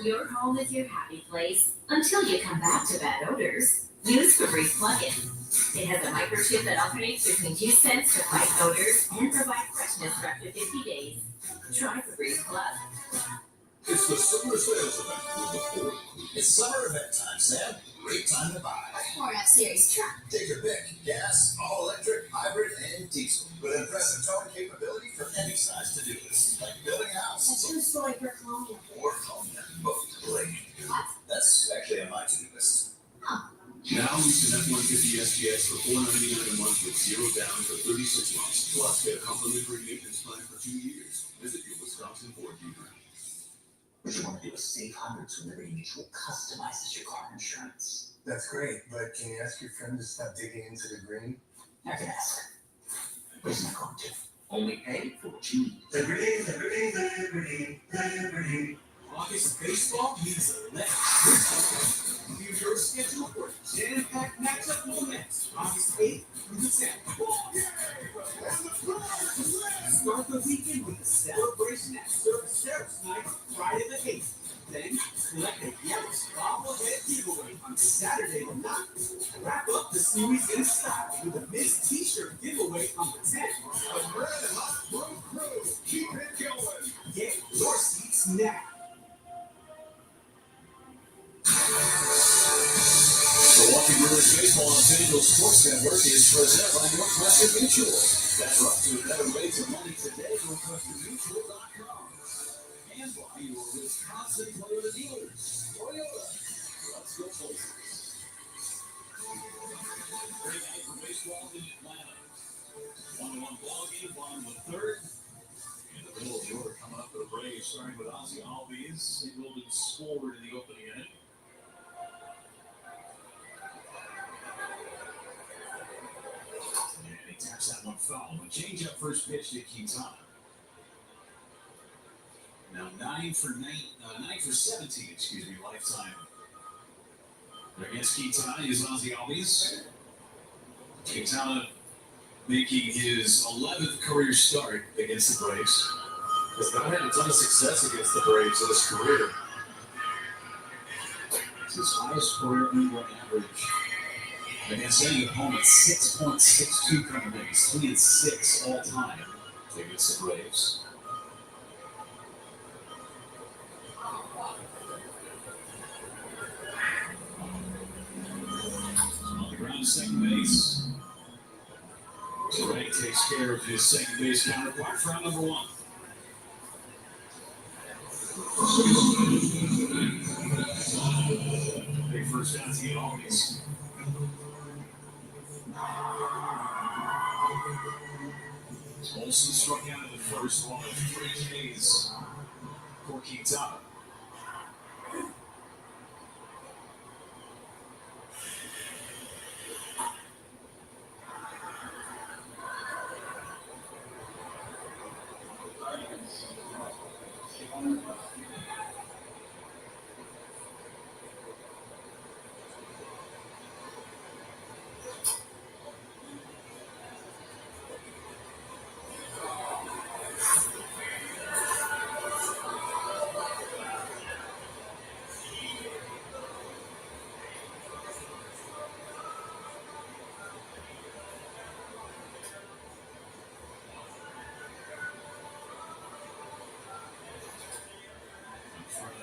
Your home is your happy place until you come back to bad odors. Use Febreze plug-in. It has a microchip that alternates between 2 scents to fight odors and provide freshness for up to 50 days. Try Febreze Plug. It's the summer sales event with the Ford. It's summer event time, Sam. Great time to buy. Or F-Series truck. Take your pick. Gas, all-electric, hybrid, and diesel. With impressive towing capability for any size to do this. Like building a house. A two-story brick colonial. Or Cognac boat. What? That's actually on my to-do list. Now use an F-150 SGX for $499 a month with 0 down for 36 months. Plus, get a complimentary maintenance plan for 2 years. Visit your Wisconsin Ford dealer. Would you want to do a safe hundreds with Liberty Mutual customizes your car insurance? That's great, but can you ask your friend to stop digging into the green? I can ask. But he's not going to. Only pay for what you need. Liberty, liberty, liberty, liberty. August baseball means a left. View your schedule for a jam-packed matchup moments. August 8th through the 10th. Ball game! And the Brewers start the weekend with a celebration at Surf Night on Friday the 8th. Then, collect a Yelich bobblehead giveaway on Saturday the 9th. Wrap up the series in style with a Miss T-shirt giveaway on the 10th. The Red Hot Road Crew, keep it going. Get your seats now. Milwaukee Brewers baseball on Digital Sports Network is presented by Northwestern Mutual. That's right, to a better way to money today, NorthwesternMutual.com. And by your Wisconsin Toyota dealers. Toyota. Let's go Blazers. Great night for baseball in Atlanta. 1-1 ball game, bottom of the third. In the middle of the order coming up for the Braves, starting with Ozzie Albies. Singled and scored in the opening inning. And he taps that one foul. A change up first pitch to Quintana. Now 9 for 17, lifetime. Against Quintana is Ozzie Albies. Quintana making his 11th career start against the Braves. Has not had a ton of success against the Braves in his career. It's his highest career earned run average against any opponent, 6.62 current innings, 3-6 all time against the Braves. On the ground, second base. Ray takes care of his second base counterpart for round number 1. Big first down to Albies. Olsen struck out in the first one of 3 Ks for Quintana.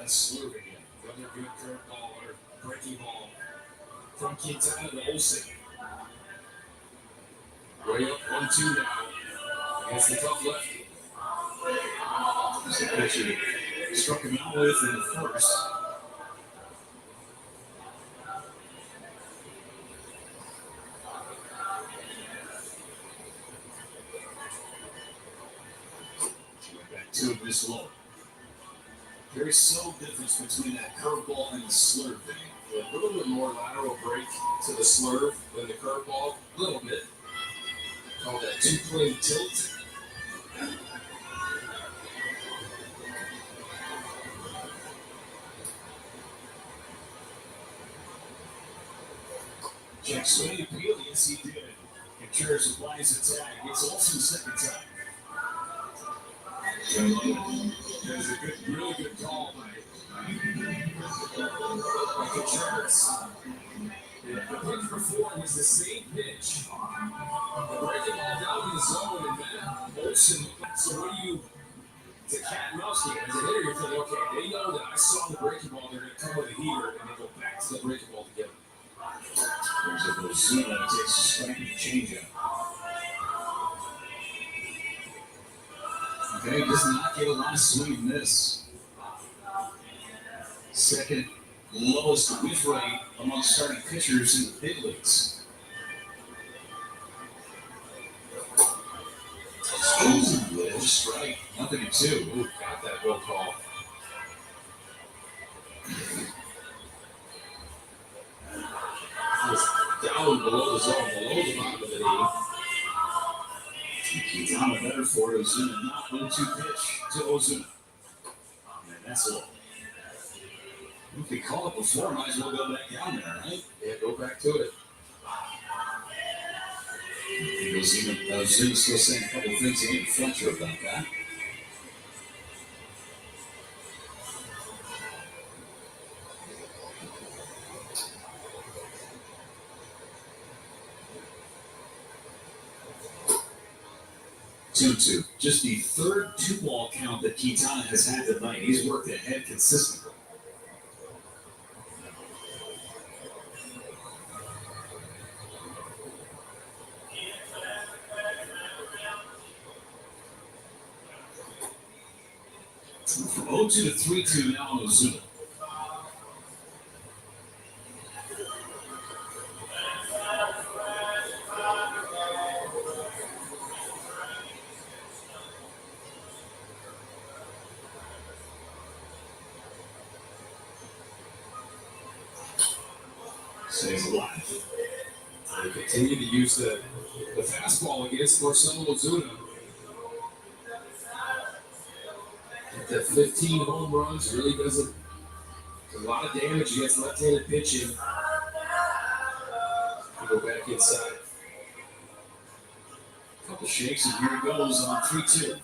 Slurving it. Another good curveball or breaking ball from Quintana to Olsen. Way up 1-2 now against the tough lefty. The pitcher struck him out with in the first. Back to it this low. There is so difference between that curveball and the slurve thing. A little bit more lateral break to the slurve than the curveball. A little bit. Call that 2-plane tilt. Check swing appeal. Yes, he did. Contreras applies a tag. It's also second time. There's a good, really good call by Contreras. The pitch before was the same pitch. The breaking ball down in the zone, and then Olsen. So what do you? It's a cat and mouse game. As a hitter, you're thinking, okay, they know that I saw the breaking ball. They're going to come with a heater, and they go back to the breaking ball together. There's a Ozuna takes a strike and changeup. Okay, does not get a lot of swing and miss. Second lowest whiff rate among starting pitchers in the big leagues. Oh, little strike. Nothing in two. Ooh, got that well call. Down below the zone, below the bottom of the knee. Quintana better for it. Ozuna not 1-2 pitch to Ozuna. And that's low. If we call it before, might as well go back down there, right? Yeah, go back to it. Ozuna's still saying a couple of things to get Fletcher about that. Two. Just the third 2-ball count that Quintana has had tonight. He's worked ahead consistently. From 0-2 to 3-2 now on Ozuna. Stays alive. They continue to use the fastball against Marcelo Ozuna. The 15 home runs really doesn't. A lot of damage against left-handed pitching. Go back inside. Couple shakes and here it goes on 3-2.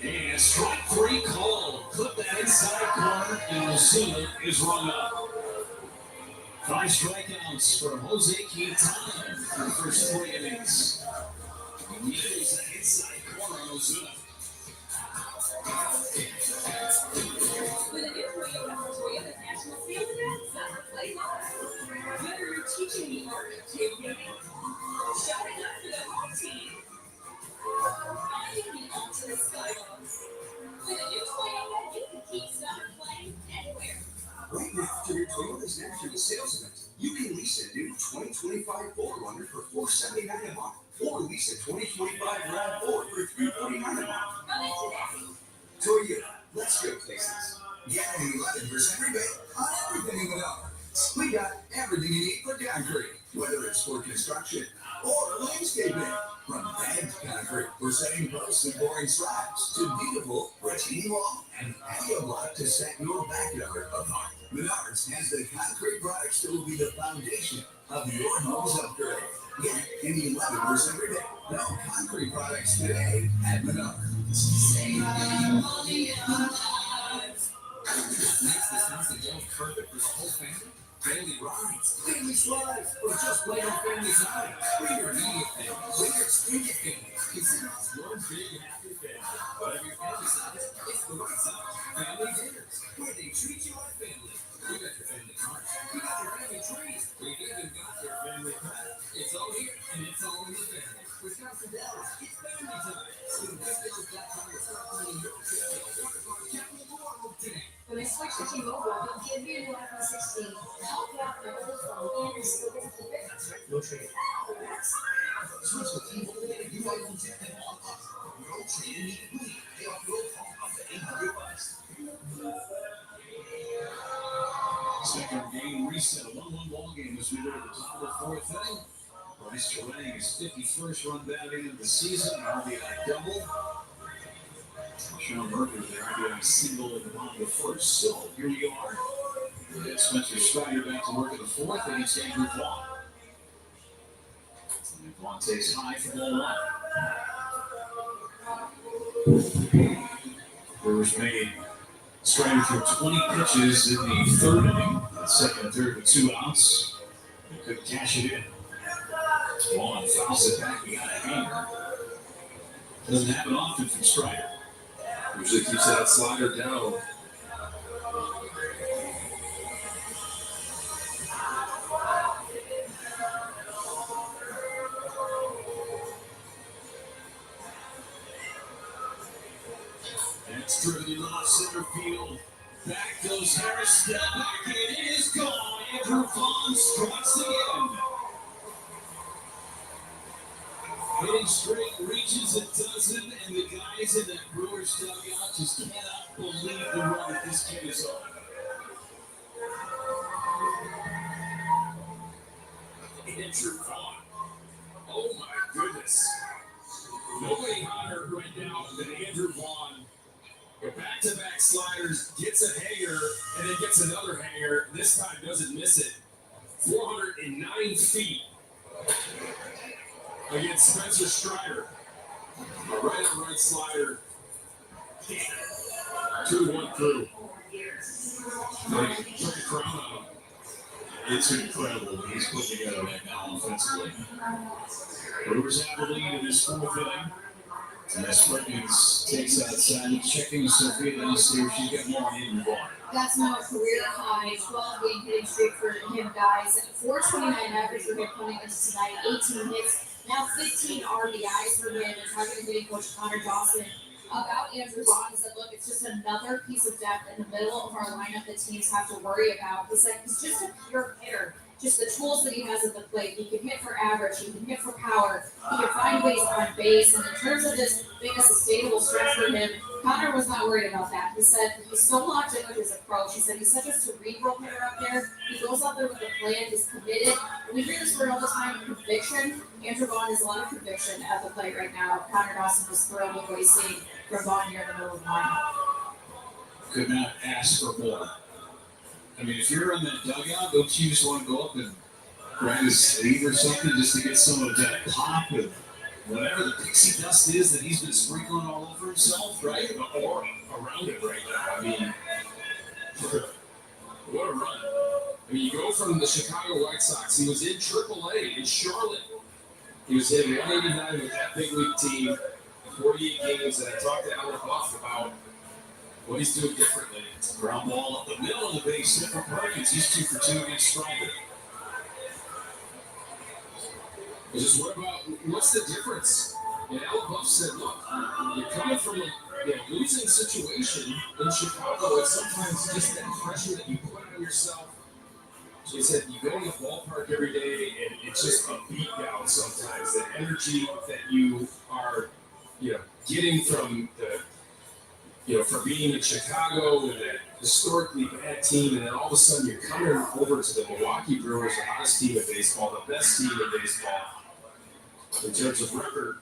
And strike 3 called. Clip that inside corner and Ozuna is run up. 5 strikeouts for Jose Quintana for the first 3 innings. He nails that inside corner on Ozuna. With a new Toyota National Sales Event, Summer Play Live. Whether you're teaching the art of tailgating, showing up for the home team, finding the ultimate skywalks. With a new Toyota, you can keep summer playing anywhere. Right now, to your Toyota's National Sales Event, you can lease a new 2025 4Runner for $479 a month, or lease a 2025 RAV4 for $349 a month. Come in today. Toyota, let's go places. Get an 11% rebate on everything in the know. We got everything you need for concrete, whether it's for construction or landscaping. From bagged concrete for setting posts and pouring slabs to beautiful retaining wall and patio block to set your backyard apart. Menards has the concrete products that will be the foundation of your home's upgrade. Get an 11% rebate. No concrete products today at Menards. Save money on lives. Makes this house a Joe perfect for the whole family. Family rides, family slides, or just plain old family time. Bring your immediate family, bring your extended family. Consider us one big and happy family. Whatever your family size, it's the right size. Family dinners, where they treat you like family. We got your family cards, we got your family trees, we've even got your family pet. It's all here, and it's all in the family. Wisconsin Dallas, it's family time. So WestDallas.com will start planning your trip to the water park capital of the world today. When I switch to T-Mobile, they'll give me a new iPhone 16. Help you out with the phone, and you still get to keep it. No trade. Switch to T-Mobile and you iPhone 10 and all us. No trade needed. Pay off your phone up to $800. Second game reset, a 1-1 ball game as we go to the top of the 4th inning. Bryce Terang his 51st run batting of the season, RBI double. Sean Murphy with the RBI single in the bottom of the 1st. So here we are. Spencer Strider back to work in the fourth against Andrew Vaughn. And Vaughn takes high for ball one. Brewers made Strider through 20 pitches in the third inning. The second and third with 2 outs. They couldn't cash it in. Vaughn fouls it back. He got a hanger. Doesn't happen often from Strider. Usually keeps that slider down. That's driven in off center field. Back goes Harris. Step back. It is gone. Andrew Vaughn strikes again. Hitting straight, reaches a dozen, and the guys in that Brewers dugout just cannot believe the run that this kid is on. Andrew Vaughn. Oh my goodness. Nobody hotter right now than Andrew Vaughn. The back-to-back sliders, gets a hanger, and then gets another hanger. This time doesn't miss it. 409 feet against Spencer Strider. A right-on-right slider. 2-1 through. Put the crown on him. It's incredible what he's put together right now offensively. Brewers have the lead in this fourth inning. And as Perkins takes outside, checking Sophia downstairs, she's got more on Andrew Vaughn. That's now a career high 12-game hitting streak for him, guys. 429 average for him coming into tonight, 18 hits, now 15 RBIs for him. And talking to hitting coach Connor Dawson about Andrew Vaughn, he said, look, it's just another piece of depth in the middle of our lineup that teams have to worry about. He said he's just a pure hitter. Just the tools that he has at the plate. He can hit for average. He can hit for power. He can find ways on base. And in terms of this being a sustainable stretch for him, Connor was not worried about that. He said he's so locked in with his approach. He said he's such a cerebral hitter up there. He goes out there with a plan. He's committed. And we hear this word all the time, conviction. Andrew Vaughn has a lot of conviction at the plate right now. Connor Dawson was thrilled with what he's seeing from Vaughn here in the middle of the lineup. Could not ask for more. I mean, if you're in that dugout, don't you just want to go up and grab his sleeve or something just to get some of that pop and whatever the pixie dust is that he's been sprinkling all over himself, right? Or around it right now. I mean, What a run. I mean, you go from the Chicago White Sox. He was in AAA in Charlotte. He was hitting 189 with that big league team, 48 games, and I talked to Alan Buff about what he's doing differently. ground ball up the middle of the base hit for Perkins. He's 2 for 2 against Strider. It's just what's the difference? And Alan Buff said, look, you're coming from a losing situation in Chicago, and sometimes just that pressure that you put on yourself. He said, you go in the ballpark every day, and it's just a beat down sometimes. The energy that you are, getting from from being in Chicago and that historically bad team, and then all of a sudden you're coming over to the Milwaukee Brewers, the hottest team in baseball, the best team in baseball in terms of record,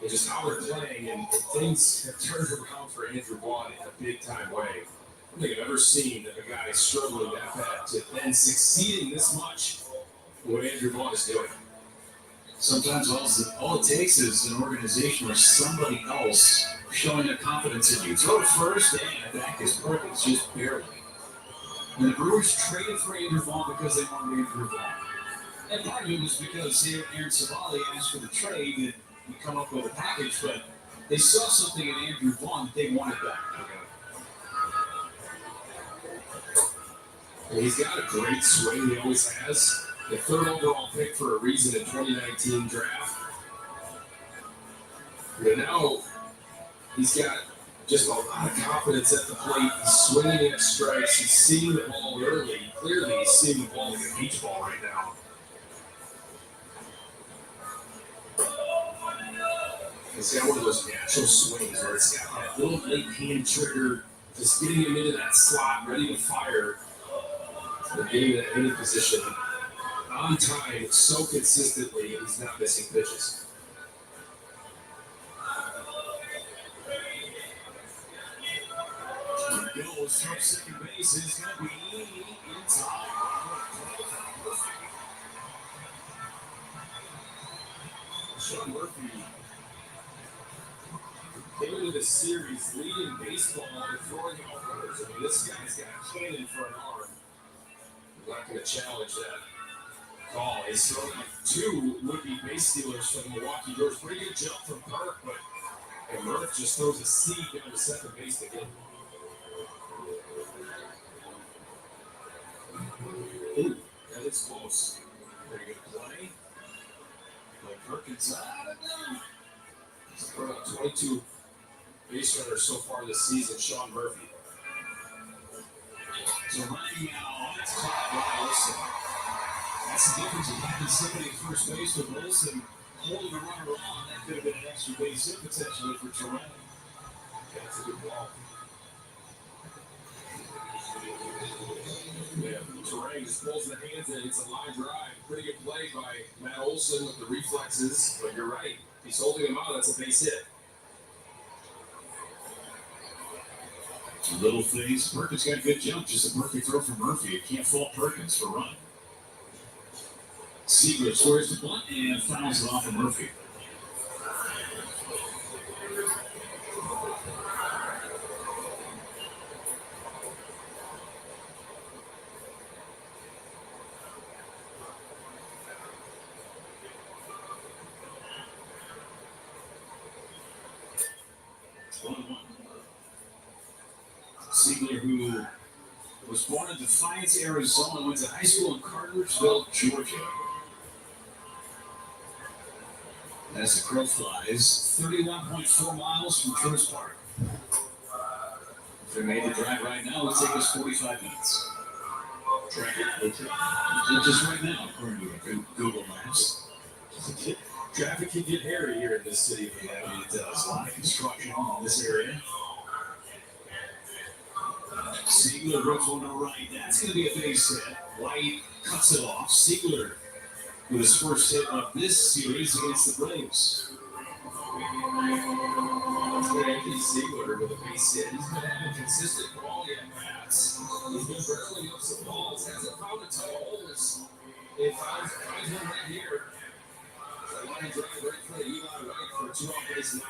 and just how they're playing, and things have turned around for Andrew Vaughn in a big-time way. I don't think I've ever seen a guy struggling that bad to then succeeding this much in what Andrew Vaughn is doing. Sometimes all it takes is an organization or somebody else showing their confidence in you. Throw it first, and back is Perkins, just barely. And the Brewers traded for Andrew Vaughn because they wanted Andrew Vaughn. And part of it was because Aaron Savali asked for the trade and we come up with a package, but they saw something in Andrew Vaughn that they wanted back. And he's got a great swing, he always has. The third overall pick for a reason in 2019 draft. And now he's got just a lot of confidence at the plate. He's swinging at strikes. He's seeing the ball early. Clearly, he's seeing the ball like a beach ball right now. He's got one of those natural swings where it's got that little late hand trigger, just getting him into that slot, ready to fire, and getting that hitting position on time so consistently, and he's not missing pitches. goes from second base is going to be in time. Sean Murphy came into the series leading baseball and throwing out runners. I mean, this guy's got a cannon for an arm. I'm not going to challenge that call. He's thrown out 2 would-be base stealers for the Milwaukee Brewers. Pretty good jump from Park, but Murph just throws a seed down to second base to get him. Ooh, that is close. Very good play. But Perkins, he's thrown out 22 base runners so far this season. Sean Murphy. So right now, that's caught by Olsen. That's the difference of having somebody at first base with Olsen holding the runner on. That could have been an extra base hit potentially for Terrell. That's a good ball. Yeah, Terrain just pulls the hands in. It's a line drive. Pretty good play by Matt Olsen with the reflexes. But you're right. He's holding him out. That's a base hit. Little things. Perkins got a good jump. Just a perfect throw from Murphy. You can't fault Perkins for running. Seager squares the bunt and fouls it off of Murphy. Seager, who was born in Defiance, Arizona, went to high school in Cartersville, Georgia. As the crow flies, 31.4 miles from Truist Park. If they made the drive right now, it would take us 45 minutes. Traffic, just right now, according to Google Maps. Traffic can get hairy here in this city. There's a lot of construction in this area. Siegler rips on the right. That's going to be a base hit. White cuts it off. Siegler with his first hit of this series against the Braves. Anthony Siegler with a base hit. He's been having consistent quality at bats. He's been barreling up some balls. Hasn't found a ton of holes. They found him right here. A line drive right for Eli White for 2 out base now.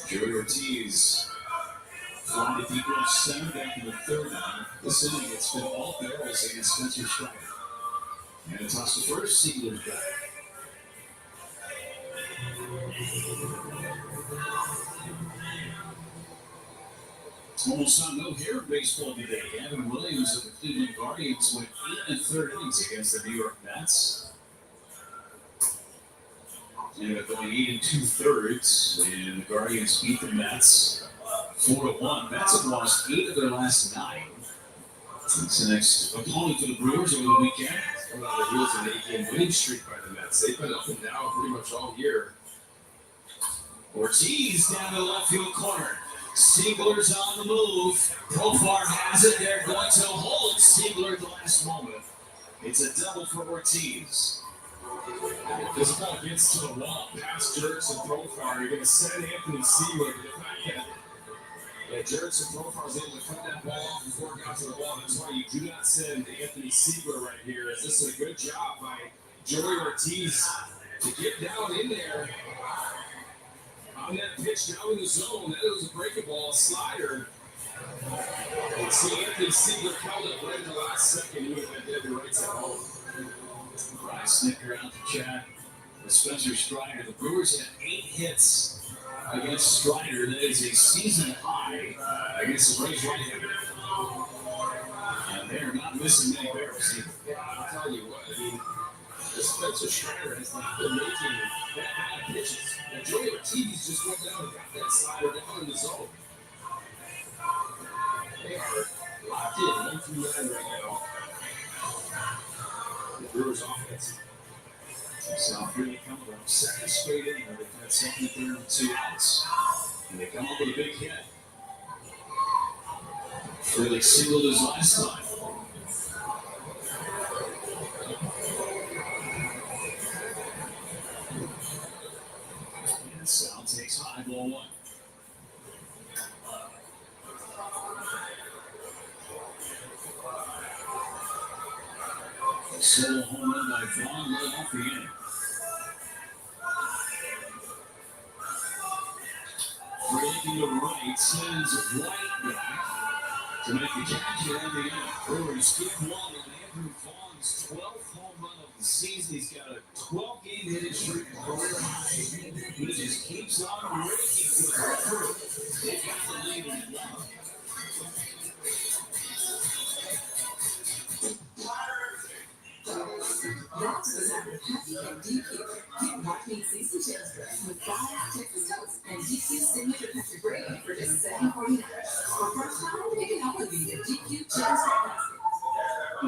Joey Ortiz flying to deep left center back in the 3rd inning. This inning, it's been all barrels against Spencer Strider. And a toss to first, Siegler's back. Almost on no hair in baseball today. Gavin Williams of the Cleveland Guardians went 8 1/3 innings against the New York Mets. Ended up going 8 2/3, and the Guardians beat the Mets 4-1. Mets have lost 8 of their last 9. It's the next opponent for the Brewers over the weekend. Coming on the heels of an 8-game winning streak by the Mets. They've been up and down pretty much all year. Ortiz down to the left field corner. Siegler's on the move. Profar has it. They're going to hold Siegler at the last moment. It's a double for Ortiz. If this ball gets to the wall, past Jerks and Profar, you're going to send Anthony Siegler to the back end. Yeah, Jerks and Profar was able to cut that ball off before it got to the wall. That's why you do not send Anthony Siegler right here. As this is a good job by Joey Ortiz to get down in there on that pitch down in the zone. That was a breaking ball, a slider. And see Anthony Siegler held it right in the last second. He would have been dead to right side home. Bryce Snicker out to chat with Spencer Strider. The Brewers had 8 hits against Strider. That is a season high against the Braves right-hander. And they're not missing many barrels either. Yeah, I'll tell you what, I mean, Spencer Strider has not been making that bad pitches. And Joey Ortiz just went down and got that slider down in the zone. They are locked in 1-9 right now. The Brewers offense. South Philly coming up 2nd straight inning where they've had 2nd, 3rd, and 2 outs. And they come up with a big hit. Philly singled his last time. And Sal takes high, ball 1. Solo home run by Vaughn led off the inning. Breaking to right, sends White back to make the catch and end the inning. Brewers keep one on Andrew Vaughn's 12th home run of the season. He's got a 12-game hitting streak, a career high. He just keeps on raking to the breakthrough. They've got the lead in one. That's what's happening. Happy and DQ. Get marketing season chips with 5 Texas toast and DQ signature country gravy for just $7.49. For first time, it can only be the DQ chicken strip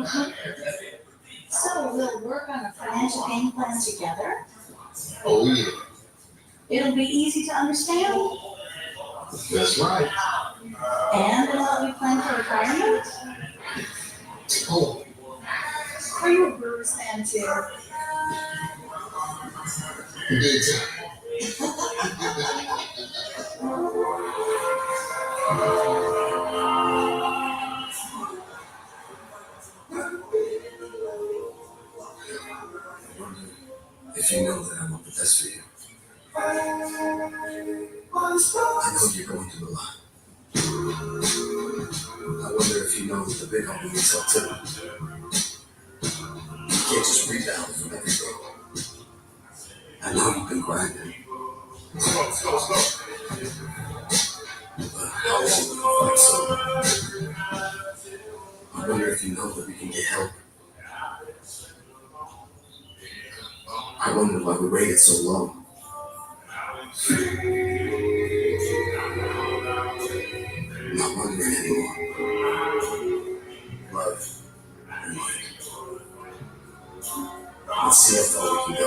basket. So we'll work on a financial game plan together. Oh, yeah. It'll be easy to understand. That's right. And it'll help you plan for retirement. Oh, Are you a Brewers fan too? big time. If you know that I want the best for you, I know you're going through a lot. I wonder if you know that the big homie needs help too. You can't just rebound from everything. I know you've been grinding. But how long will you fight so? I wonder if you know that we can get help. I wonder why we waited so long. I'm not wondering anymore. Love and Mike. Let's see how far we can go.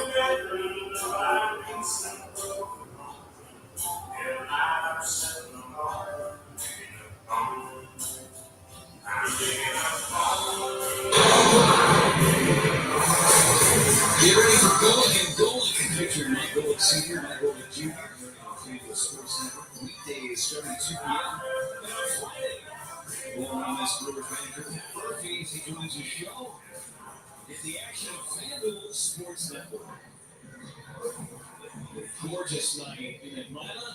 Get ready for Golic. Picture Matt Golic Sr., Matt Golic Jr. Running on Sports Network. Weekdays starting at 2 p.m. And on Friday, more on this Brewers manager Matt Murphy as he joins the show. It's the action of FanDuel Sports Network. A gorgeous night in Atlanta.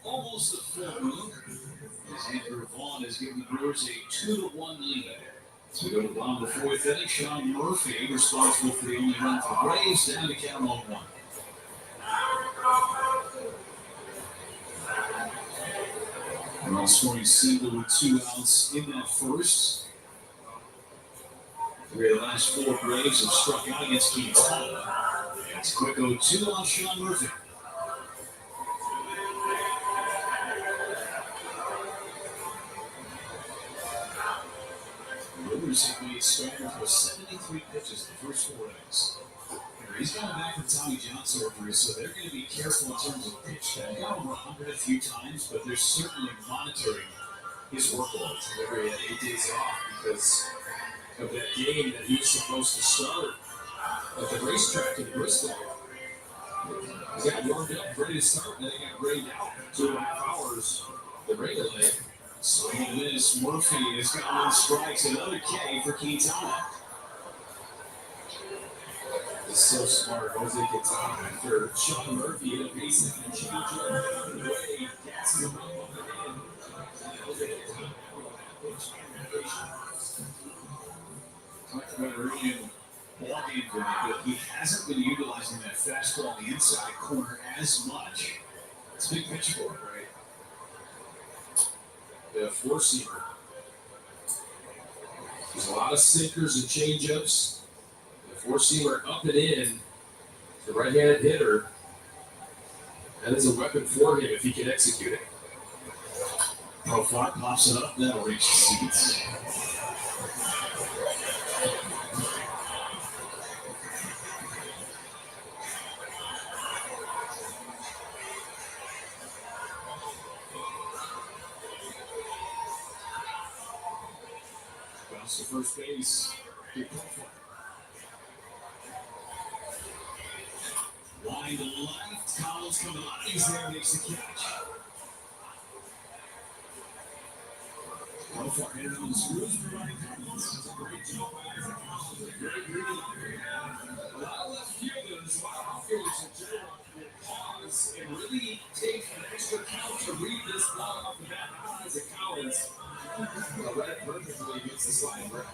Almost a full moon. As Andrew Vaughn has given the Brewers a 2-1 lead. So we go to the bottom of the fourth inning. Sean Murphy, responsible for the only run for the Braves, down to count on 1. And all scoring single with 2 outs in that first. 3 of the last 4 Braves have struck out against Quintana. It's quick 0-2 on Sean Murphy. The Brewers have made starters with 73 pitches the first 4 innings. He's coming back from Tommy John surgery, so they're going to be careful in terms of pitch count. He got over 100 a few times, but they're certainly monitoring his workload. He had 8 days off because of that game that he was supposed to start at the racetrack in Bristol. He got warmed up, ready to start, and then he got rained out 2.5 hours the regular day. Swing and miss. Murphy has got 1 strikes, another K for Quintana. It's so smart. Jose Quintana after Sean Murphy hit a base and change up the way. Gas him up on the end. Jose Quintana talked about early in ballgame today, but he hasn't been utilizing that fastball on the inside corner as much. It's a big pitch for him, right? The 4-seamer. There's a lot of sinkers and changeups. 4-seamer up and in, the right-handed hitter. That is a weapon for him if he can execute it. Profile pops it up, that'll reach the seats. Bounce to first base. Good profile. Line to left, Collins coming on. He's there, makes the catch. Profile hit it on the screws, providing Collins. That's a great job by Collins. Great reading number.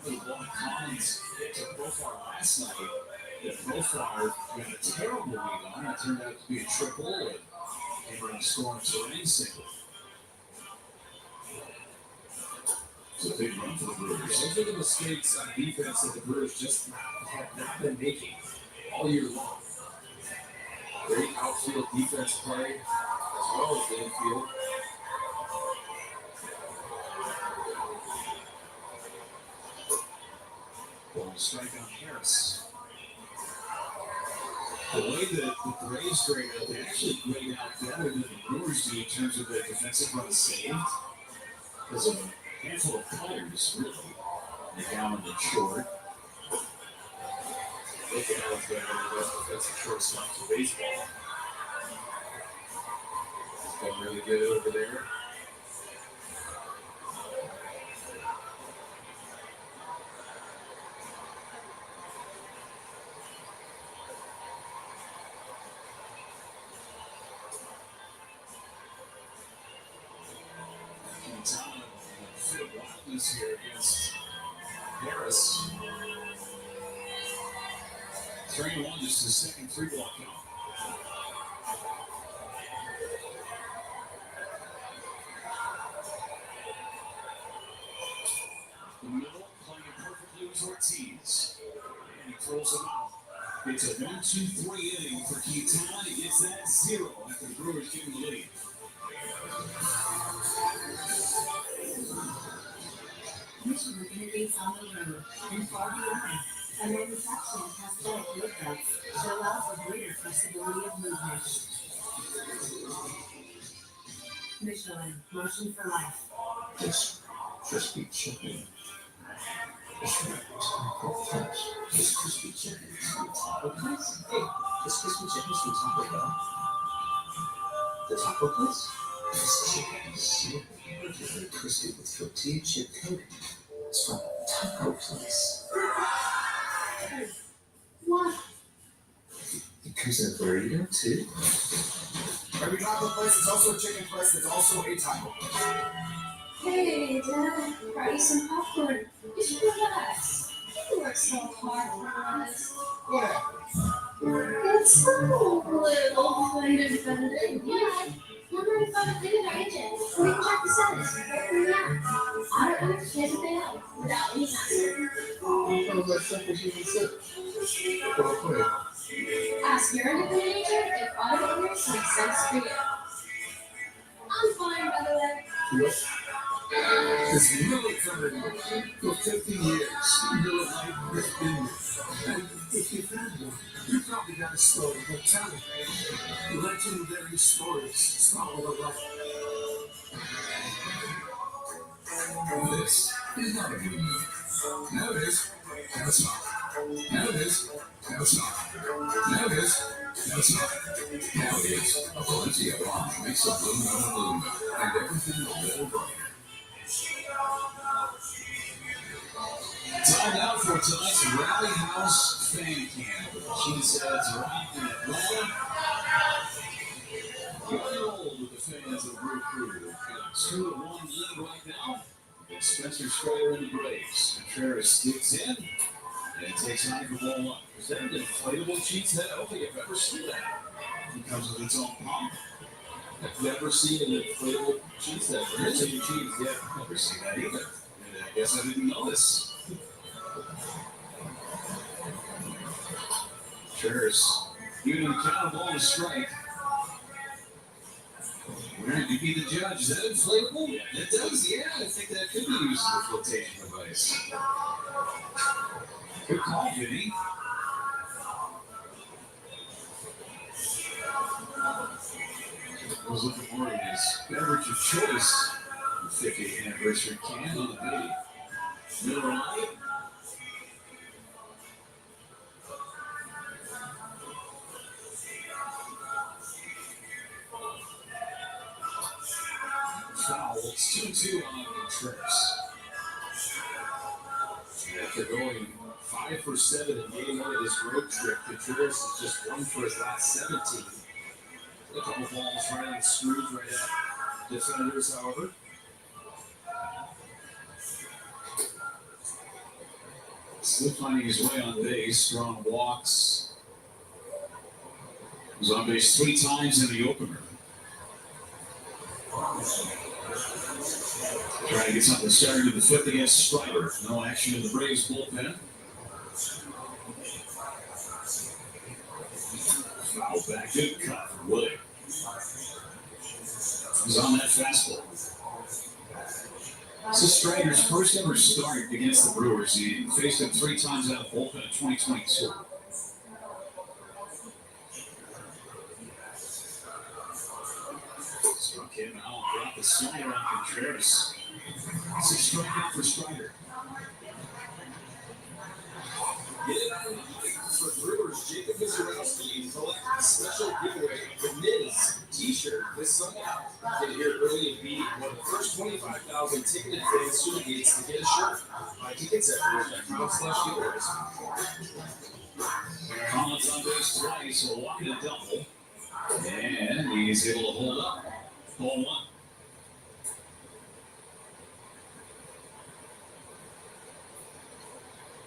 The ball Collins hit to Profar last night. The Profar got a terrible lead on. It turned out to be a triple. And Abraham scoring Terrain single. It's a big run for the Brewers. Those are the mistakes on defense that the Brewers just have not been making all year long. Great outfield defense play as well as the infield. Ball strike on Harris. The way that the Braves grade out, they actually grade out better than the Brewers do in terms of their defensive runs saved. There's a handful of players, really. They're down in the short. Look at how they're the best defensive shortstop in baseball. It's been really good over there. Quntana fit wildness here against Harris. 3-1, just his second 3-ball count. The middle playing perfectly with Ortiz. And he throws him out. It's a 1-2-3 inning for Quintana. He gets that 0 after the Brewers give him the lead. Michigan innovates on the road and far beyond. A manufacturing prosthetic movements that allow for greater flexibility of movement. Michelin, motion for life. This crispy chicken. This taco place. This crispy chicken. Taco place? Hey, this crispy chicken is from Taco Bell. The taco place? This chicken is so perfectly crispy with tortilla chip coating. It's from Taco Place. What? It comes in a burrito too? Every taco place is also a chicken place that's also a taco. Hey, Dad, brought you some popcorn. You should relax. You work so hard for us. What? It's so little fun independent. Yeah. Remember we found a thing in our engine. We can check the status right from now. Auto owner can't fail without any hassle. Sounds like something she would say. Okay. Ask your independent agent if auto owners make sense for you. I'm fine, by the way. Yep. This Miller Company for 50 years. Miller Lite has been there. And if you've had one, you probably got a story to tell it. Legendary stories swallow the light. This is not a good movie. Now it is. Now it's not. Now it is. Now it's not. Now it is. Now it's not. Now it is. A Valencia blonde makes a bloom on a bloom, and everything a little brighter. Time out for tonight's Rally House Fan Camp. Cheeseheads are out in Atlanta. Young and old with the fans of the Brew Crew. Got a 2-1 lead right now. With Spencer Strider and the Braves. Contreras digs in and takes on for ball one. Is that an inflatable cheesehead? I don't think I've ever seen that. It comes with its own pump. I've never seen an inflatable cheesehead. Really? Cheese, yeah. I've never seen that either. And I guess I didn't know this. Contreras giving the count of ball to strike. Where did you be the judge? Is that inflatable? It does, yeah. I think that could be used as a flotation device. Good call, Vinny. I was looking for his beverage of choice. The 50th anniversary can on the baby. Miller Lite. Foul. It's 2-2 on Contreras. After going 5 for 7 in game one of this road trip, Contreras is just 1 for his last 17. A couple balls right on the screws right at defenders, however. Still finding his way on base. Strong walks. He was on base 3 times in the opener. Trying to get something started in the 5th against Strider. No action in the Braves bullpen. Foul back, good cut for Wood. He's on that fastball. This is Strider's first ever start against the Brewers. He faced him 3 times out of the bullpen in 2022. Struck him out, brought the slider on Contreras. It's a strikeout for Strider. For Brewers, Jacob Mizorowski collected a special giveaway of the Miz t-shirt this Sunday. Get here early and be one of the first 25,000 ticketed fans to the gates to get a shirt. Buy tickets at brewers.com/giveaways. Collins on base twice, so walking a double. And he's able to hold up. Ball 1.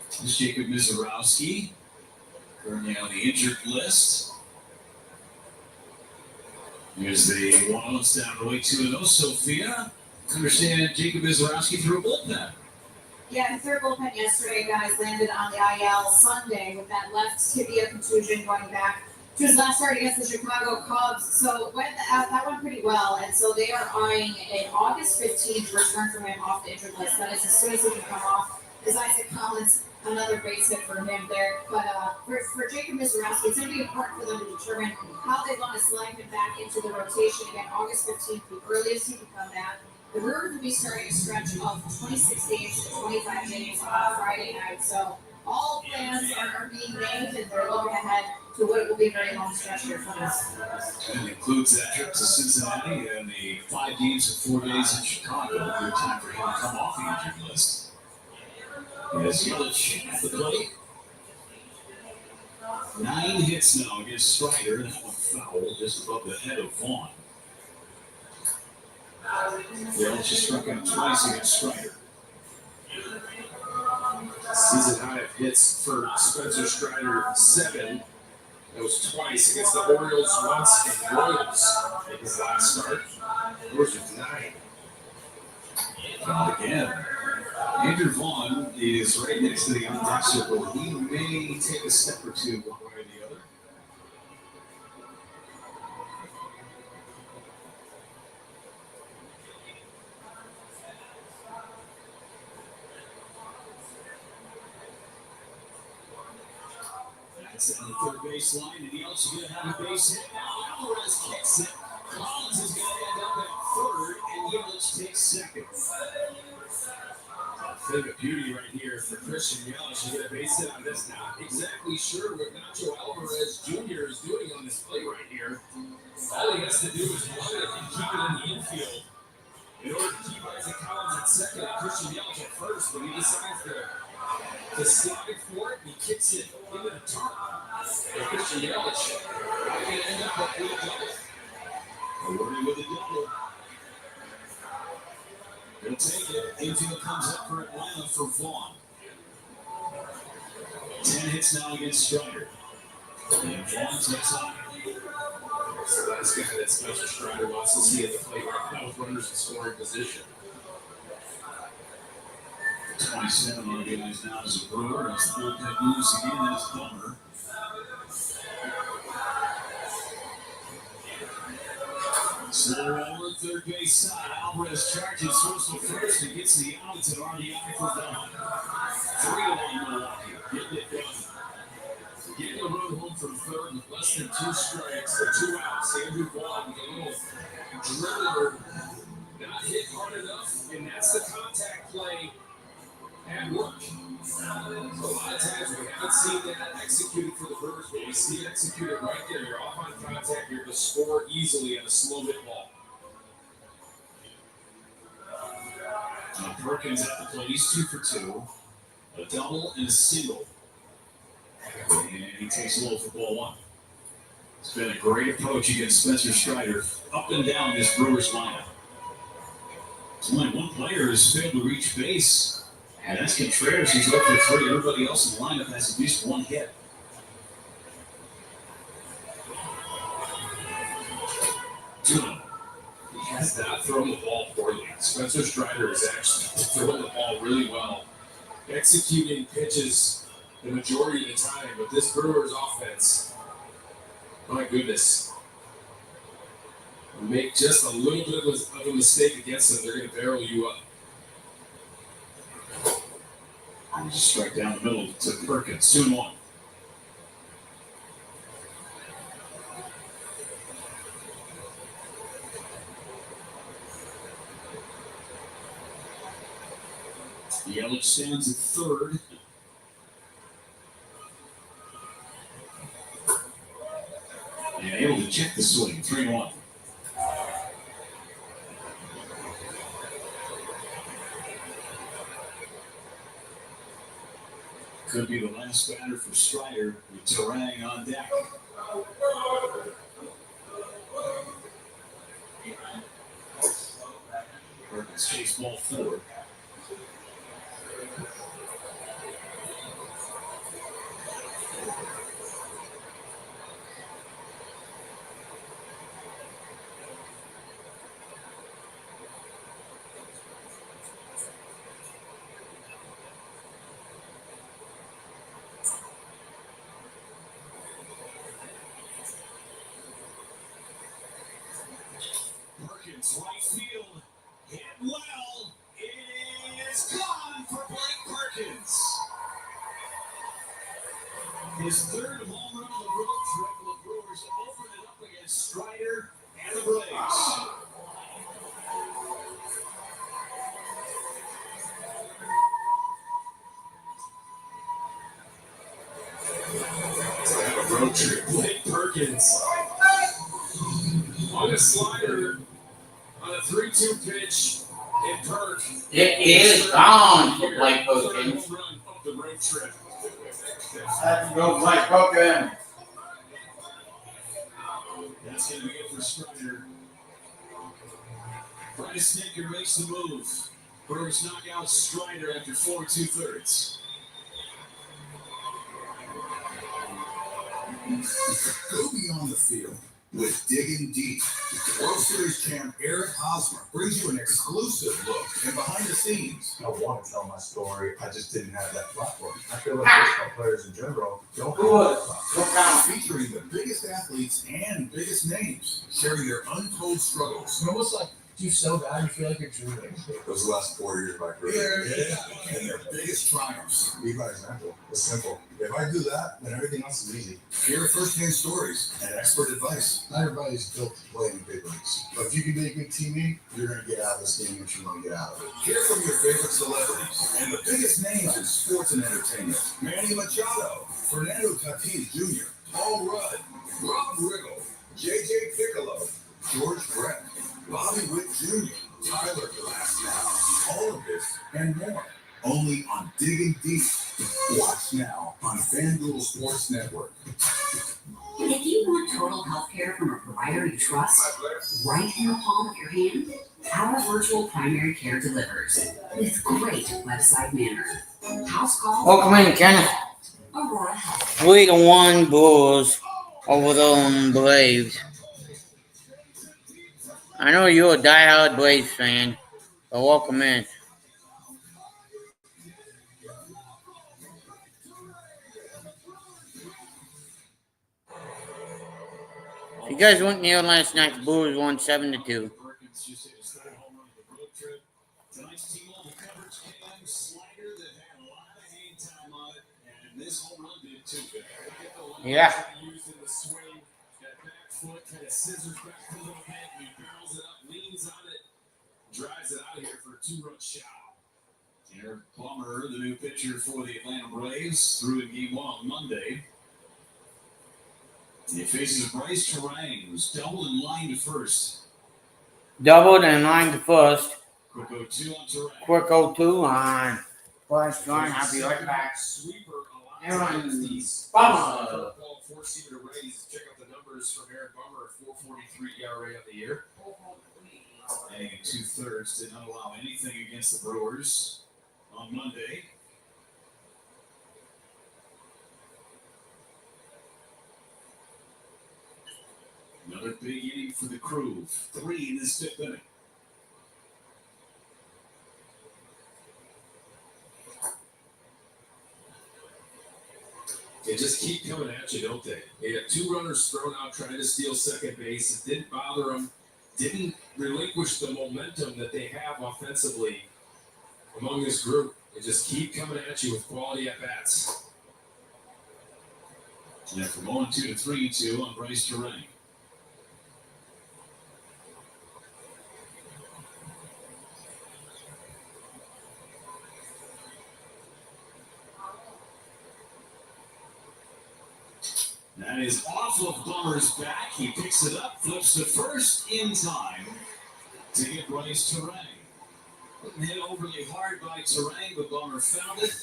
This is Jacob Mizorowski. Currently on the injured list. Here's the 1-0 down the way 2-0. Sophia, understand Jacob Mizorowski threw a bullpen. Yeah, the third bullpen yesterday, guys, landed on the IL Sunday with that left tibia contusion going back to his last start against the Chicago Cubs. So that went pretty well, and so they are eyeing an August 15th return from him off the injured list. That is as soon as he can come off. As Isaac Collins, another base hit for him there. But for Jacob Mizorowski, it's going to be important for them to determine how they want to slide him back into the rotation. Again, August 15th, the earliest he can come back. The Brewers will be starting a stretch of 26 days to 25 days on Friday night. So all plans are being made, and they're looking ahead to what will be a very long stretch here for us. And it includes that trip to Cincinnati and the 5 games and 4 days in Chicago. Good time for him to come off the injured list. As Yelich at the plate. 9 hits now against Strider. That one foul just above the head of Vaughn. Yelich just struck out twice against Strider. Season high of hits for Spencer Strider, 7. That was twice against the Orioles, once and Royals in his last start. Brewers with 9. Foul again. Andrew Vaughn is right next to the on-deck circle. He may take a step or two one way or the other. That's on the third baseline, and he also going to have a base hit. Now Alvarez kicks it. Collins is going to end up at third, and Yelich takes second. Thing of beauty right here for Christian Yelich to get a base hit on this. Not exactly sure what Nacho Alvarez Jr. is doing on this play right here. All he has to do is run it and keep it in the infield in order to keep Isaac Collins at second and Christian Yelich at first, but he decides to slide for it and he kicks it into the top. And Christian Yelich might end up with a double. Awarded with a double. He'll take it. Infield comes up for Atlanta for Vaughn. 10 hits now against Strider. And Vaughn takes on. So that's the guy that Spencer Strider wants to see at the plate right now with runners in scoring position. 27 RBIs now as a Brewer. As the bullpen moves again, that's Bummer. So over third base side, Alvarez charges first to first and gets the out. It's an RBI for Vaughn. 3-1 Milwaukee. Getting it done. Getting a run home from third with less than 2 strikes or 2 outs. Andrew Vaughn with a little dribbler, not hit hard enough, and that's the contact play at work. So a lot of times we haven't seen that executed for the Brewers, but we see it executed right there. You're off on contact, you're to score easily on a slow hit ball. Perkins at the plate. He's 2 for 2. A double and a single. And he takes a low for ball 1. It's been a great approach against Spencer Strider up and down this Brewers lineup. Only one player has failed to reach base And that's Contreras. He's up for 3. Everybody else in the lineup has at least 1 hit. He has not thrown the ball poorly. Spencer Strider is actually throwing the ball really well, executing pitches the majority of the time. But this Brewers offense, my goodness, make just a little bit of a mistake against them, they're going to barrel you up. And just strike down the middle to Perkins, 2-1. Yelich stands at third. And able to check the swing, 3-1. Could be the last batter for Strider with Terang on deck. Perkins chase ball 4. Perkins, right field, hit well. It is gone for Blake Perkins. His 3rd home run on the road trip. The Brewers open it up against Strider and the Braves. A road trip. Blake Perkins on a slider on a 3-2 pitch in Perk. It is gone for Blake Perkins. Run of the road trip. Let's go, Blake Perkins. That's going to be it for Strider. Bryce Sneaker makes the move. Brewers knock out Strider after 4 2/3. Go beyond the field with Digging Deep. World Series champ Eric Hosmer brings you an exclusive look and behind the scenes. I want to tell my story. I just didn't have that platform. I feel like baseball players in general don't have that platform. Featuring the biggest athletes and biggest names sharing their untold struggles. It's almost like you're so bad you feel like you're dreaming. Those last 4 years of my career. Yeah. And their biggest triumphs. Lead by example. It's simple. If I do that, then everything else is easy. Hear firsthand stories and expert advice. Not everybody's built to play in big leagues. But if you can be a good teammate, you're going to get out of this game what you want to get out of it. Hear from your favorite celebrities and the biggest names in sports and entertainment. Manny Machado, Fernando Tatis Jr., Paul Rudd, Rob Riggle, J.J. Piccolo, George Brett, Bobby Witt Jr., Tyler Glasnow. All of this and more. Only on Digging Deep. Watch now on FanDuel Sports Network. If you want total health care from a provider you trust, right in the palm of your hand, our virtual primary care delivers with great website manner. House calls. Welcome in, Kenneth. Aurora Health. 3-1 Bulls over the Braves. I know you're a diehard Braves fan, but welcome in. If you guys weren't here last night, the Brewers won 7-2. Yeah. Drives it out of here for a 2-run shot. Eric Plummer, the new pitcher for the Atlanta Braves, threw in game 1 on Monday. He faces Bryce Terang, who's doubled in line to first. Doubled and line to first. Quick 0-2 on Terang. Quick 0-2 on Bryce Terang. I'll be right back. Sweeper Aaron Bummer. Four-seamer to raise. Check out the numbers from Aaron Bummer, 4.43 ERA of the year. And 2/3 did not allow anything against the Brewers on Monday. Another big inning for the Crew. 3 in this 5th inning. They just keep coming at you, don't they? They got 2 runners thrown out trying to steal second base. It didn't bother them. Didn't relinquish the momentum that they have offensively among this group. They just keep coming at you with quality at-bats. Yeah, from 0-2 to 3-2 on Bryce Terang. That is off of Bummer's back. He picks it up, flips to first in time to get Bryce Terang. Wasn't hit overly hard by Terang, but Bummer found it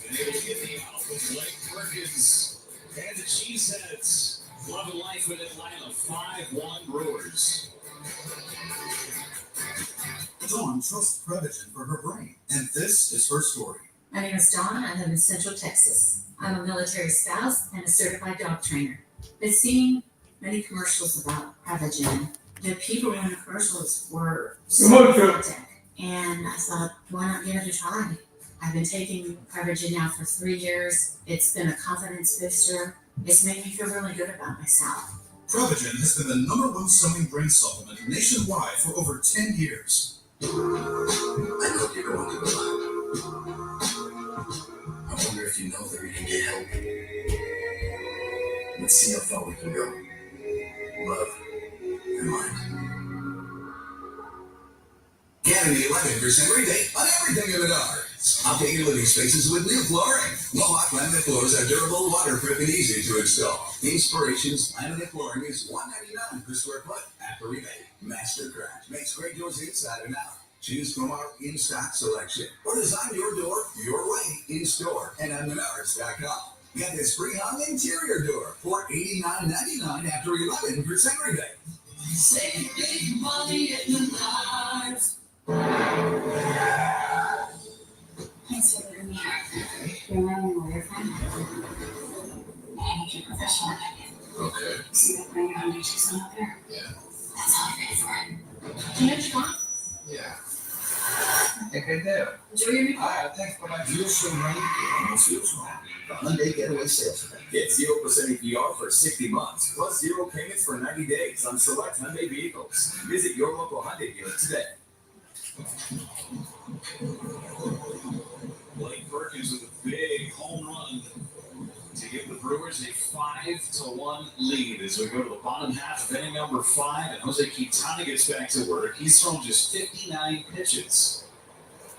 and able to get the out with Blake Perkins and the Cheeseheads. Love and life in Atlanta, 5-1 Brewers. Dawn trusts Prevagen for her brain, and this is her story. My name is Dawn. I live in Central Texas. I'm a military spouse and a certified dog trainer. Been seeing many commercials about Prevagen. The people in the commercials were so authentic, and I thought, why not give it a try? I've been taking Prevagen now for 3 years. It's been a confidence booster. It's made me feel really good about myself. Prevagen has been the #1 selling brain supplement nationwide for over 10 years. I know you're going through a lot. I wonder if you know that we can get help. Let's see how far we can go. Love and mind. Getting the 11% rebate on everything in the dark. Update your living spaces with new flooring. Mohawk laminate floors are durable, waterproof, and easy to install. Inspirations laminate flooring is $199 per square foot after rebate. Mastercraft makes great doors inside and out. Choose from our in-stock selection or design your door your way in store and on menards.com. Get this free-hung interior door for $89.99 after 11% rebate. Save big money at Menards. Thanks for letting me here. You're my lawyer friend. I need your professional opinion. Okay. You see that brand new Honda up there? Yeah. That's all I paid for it. Do you know what you want? Yeah. I think I do. Enjoy your new car. I think when I feel so right, it almost feels wrong. The Hyundai Getaway Sales Event. Get 0% APR for 60 months, plus 0 payments for 90 days on select Hyundai vehicles. Visit your local Hyundai dealer today. Blake Perkins with a big home run to give the Brewers a 5-1 lead as we go to the bottom half of inning number 5, and Jose Quintana gets back to work. He's thrown just 59 pitches.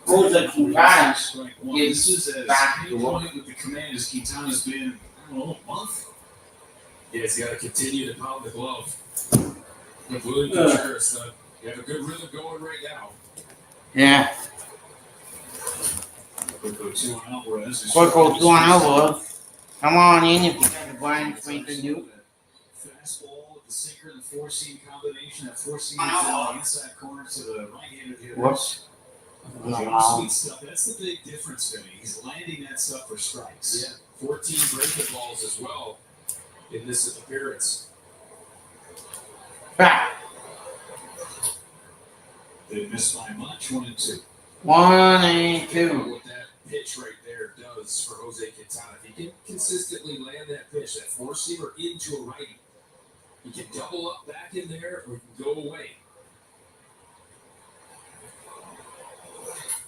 Jose Quintana This is as back to work. point with the command as Quintana's been, I don't know, a month. Yeah, he's got to continue to pound the glove. With William Contreras, you have a good rhythm going right now. Yeah. Quick 0-2 on Alvarez. Quick 0-2 on Alvarez. Come on in if you got the blind between you. Fastball with the sinker and the 4-seam combination. That 4-seam is down the inside corner to the right-handed hitter. Whoops. Sweet stuff. That's the big difference, Vinny. He's landing that stuff for strikes. Yeah, 14 breaking balls as well in this appearance. Back. They missed by much, 1-2. 1-2. What that pitch right there does for Jose Quintana. If he can consistently land that pitch, that 4-seamer into a righty, he can double up back in there or he can go away.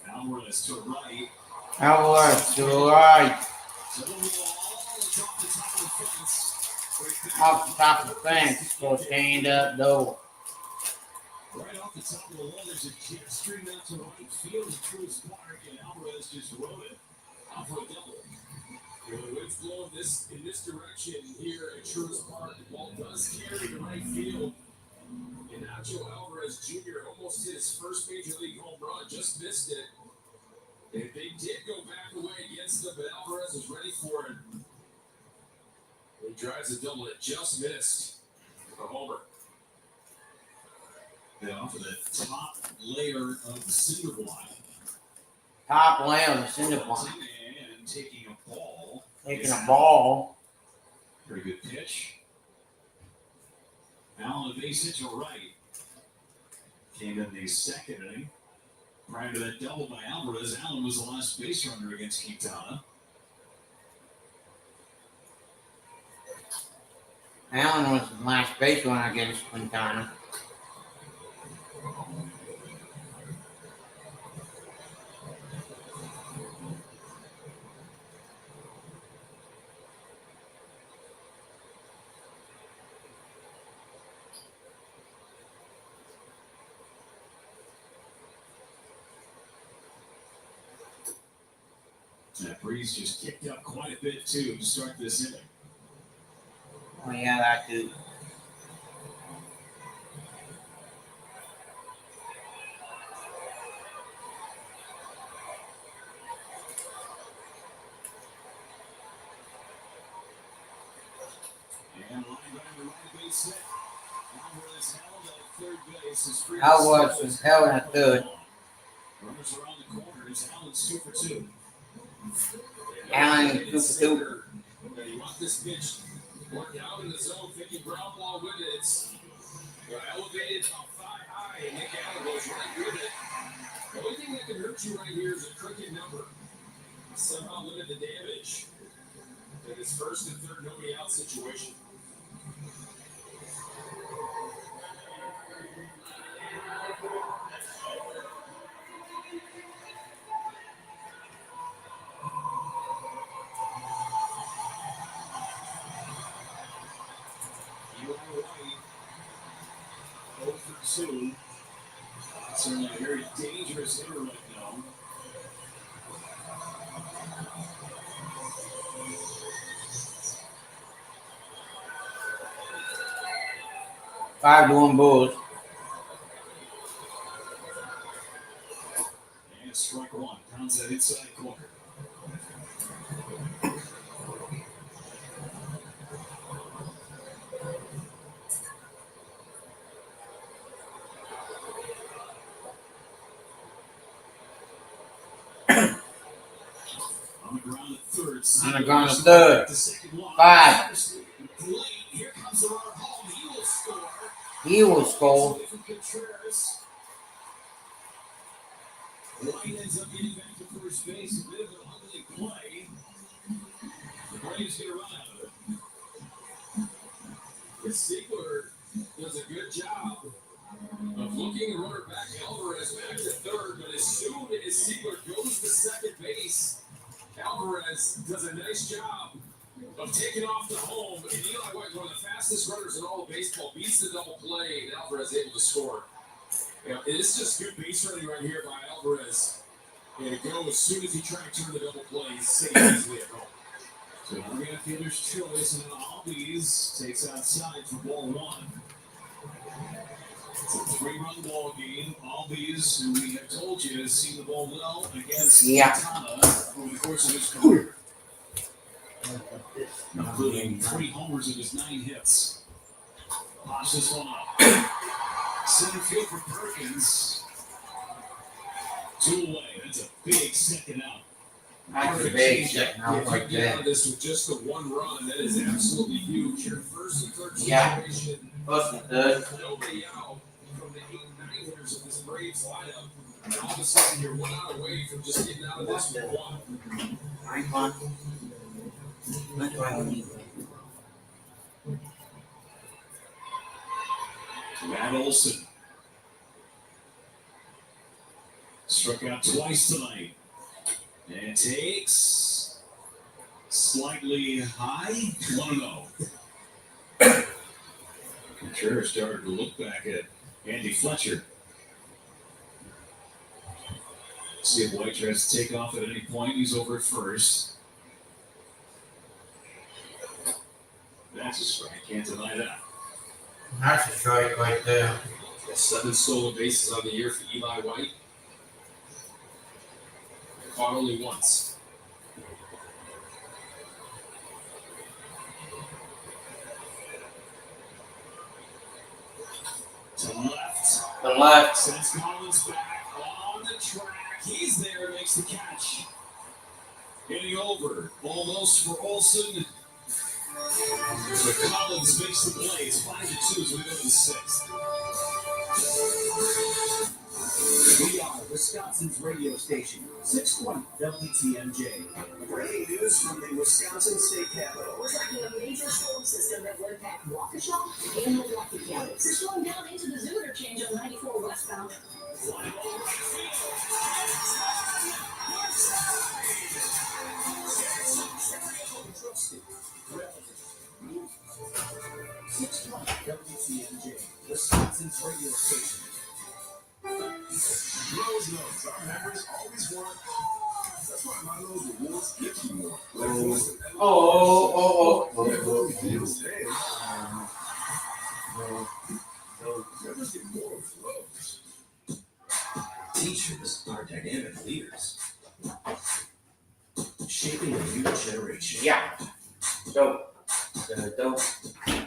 Alvarez to the right. Alvarez to the right. To the wall. It's off the top of the fence. Off the top of the fence. Go stand up, though. Right off the top of the wall, there's a jet stream out to right field at Truist Park, and Alvarez just rode it out for a double. The wind's blowing in this direction here at Truist Park. The ball does carry to right field. And Nacho Alvarez Jr. almost hit his first major league home run, just missed it. And they did go back away against them, but Alvarez was ready for it. He drives a double that just missed a homer. Off of the top layer of the cinder block. top lane of the cinder block. And taking a ball. Taking a ball. Pretty good pitch. Allen, a base hit to right. Came in the second inning. Prior to that double by Alvarez, Allen was the last base runner against Quintana. Allen was the last base runner against Quintana. That breeze just kicked up quite a bit too to start this inning. Oh yeah, that dude. And line drive to right base hit. Alvarez held at third base. His free Alvarez was held at third. Runners around the corners. Allen's 2 for 2. Allen 2 for 2. You want this pitch work out in the zone, thinking ground ball with it. It's elevated about 5 high, and Nick Allen goes right with it. The only thing that can hurt you right here is a crooked number. Somehow limit the damage. In his first and third nobody out situation. Soon. Certainly a very dangerous hitter right now. Five to 1 Bulls. And strike one. Pounds that inside corner. On the ground at third. 5. Here comes the runner home. He will score. He will score. White ends up getting back to first base. A bit of an ugly play. The Braves get a run out of it. But Siegler does a good job of looking the runner back. Alvarez back to third, but as soon as Siegler goes to second base, Alvarez does a nice job of taking off the home. And Eli White, one of the fastest runners in all of baseball, beats the double play, and Alvarez able to score. It's just good base running right here by Alvarez. And it goes as soon as he tried to turn the double play, safe easily at home. So now we got fielder's choice, and then Albies takes outside for ball one. It's a 3-run ball game. Albies, who we have told you has seen the ball well against Quintana over the course of his career, including 3 homers in his 9 hits. Pops this one up. Center field for Perkins. 2 away. That's a big second out. That's a big second out right If you get out there. of this with just the 1 run, that is absolutely huge. Your first and third Yeah. situation. First and third. Nobody out from the 8 and 9 hitters of this Braves lineup. And all of a sudden, you're 1 out away from just getting out of this with 1. Nice one. That's why we need Matt Olson struck out twice tonight and takes slightly high 1-0. Contreras started to look back at Andy Fletcher. See if White tries to take off at any point. He's over at first. That's a strike. Can't deny that. That's a strike right there. 7 stolen bases on the year for Eli White. Caught only once. To left. The left. Sends Collins back on the track. He's there, makes the catch. Getting over, almost for Olsen. So Collins makes the play. It's 5-2 as we go to the sixth. We are Wisconsin's radio station, 620 WTMJ. Breaking news from the Wisconsin State Capitol. We're tracking a major storm system that will impact Waukesha and Milwaukee counties. They're slowing down into the zoo interchange on 94 westbound. Fly ball right field. Trusted, relevant, 620 WTMJ, Wisconsin's radio station. Rose knows our members always want. That's why my Rose rewards get you more. Members get more of Rose. Teachers are dynamic leaders, shaping a new generation. Yeah. So,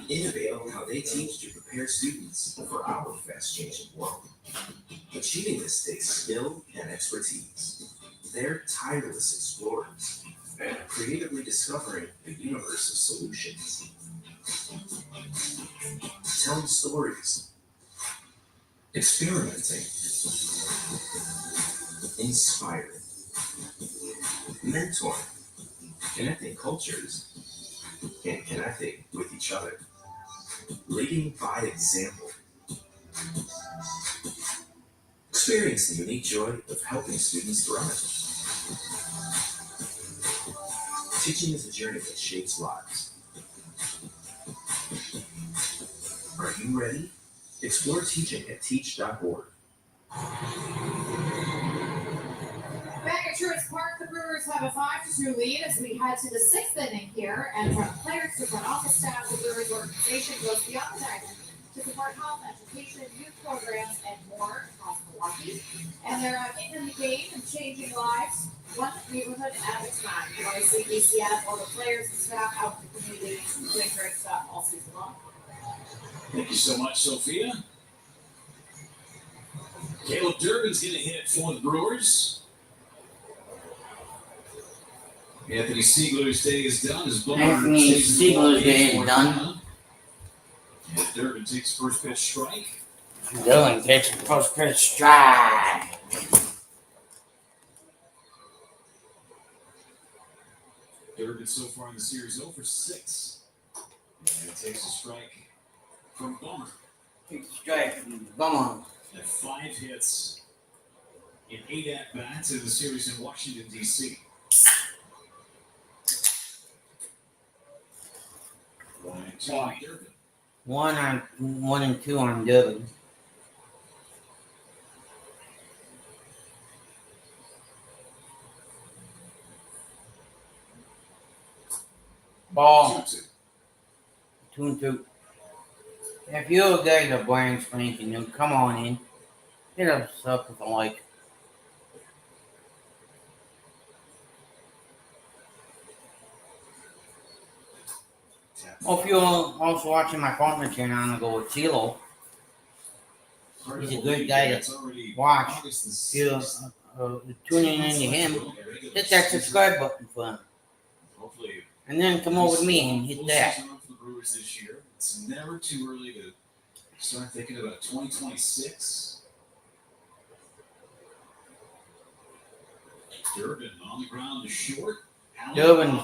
Innovate on how they teach to prepare students for our fast-changing world. Achieving this takes skill and expertise. They're tireless explorers, creatively discovering the universe of solutions. Telling stories, experimenting, inspiring, mentoring, connecting cultures, and connecting with each other. Leading by example. Experience the unique joy of helping students thrive. Teaching is a journey that shapes lives. Are you ready? Explore teaching at teach.org. Back at Truist Park, the Brewers have a 5-2 lead as we head to the sixth inning here. And from players to front office staff, the Brewers organization goes beyond the diamond to support health, education, youth programs, and more across Milwaukee. And they're getting in the game and changing lives, one neighborhood at a time. You want to see BCF, all the players and staff out in the community doing great stuff all season long. Thank you so much, Sophia. Caleb Durbin's going to hit for the Brewers. Anthony Siegler's day is done. His Anthony Siegler's day is done. And Durbin takes first pitch strike. Dylan takes first pitch strike. Durbin so far in the series 0 for 6. And takes a strike from Bummer. Takes a strike from Bummer. And 5 hits in 8 at-bats in the series in Washington, D.C. 1-2 on Durbin. 1 and 2 on Durbin. Ball. 2 and 2. If you guys are brand spanking new, come on in. Hit us up with a like. If you're also watching my partner channel, I'm gonna go with CeeLo. He's a good guy to watch. If you're tuning into him, hit that subscribe button for him. And then come over to me and hit that. For the Brewers this year. It's never too early to start thinking about 2026. Durbin on the ground to short. Durbin's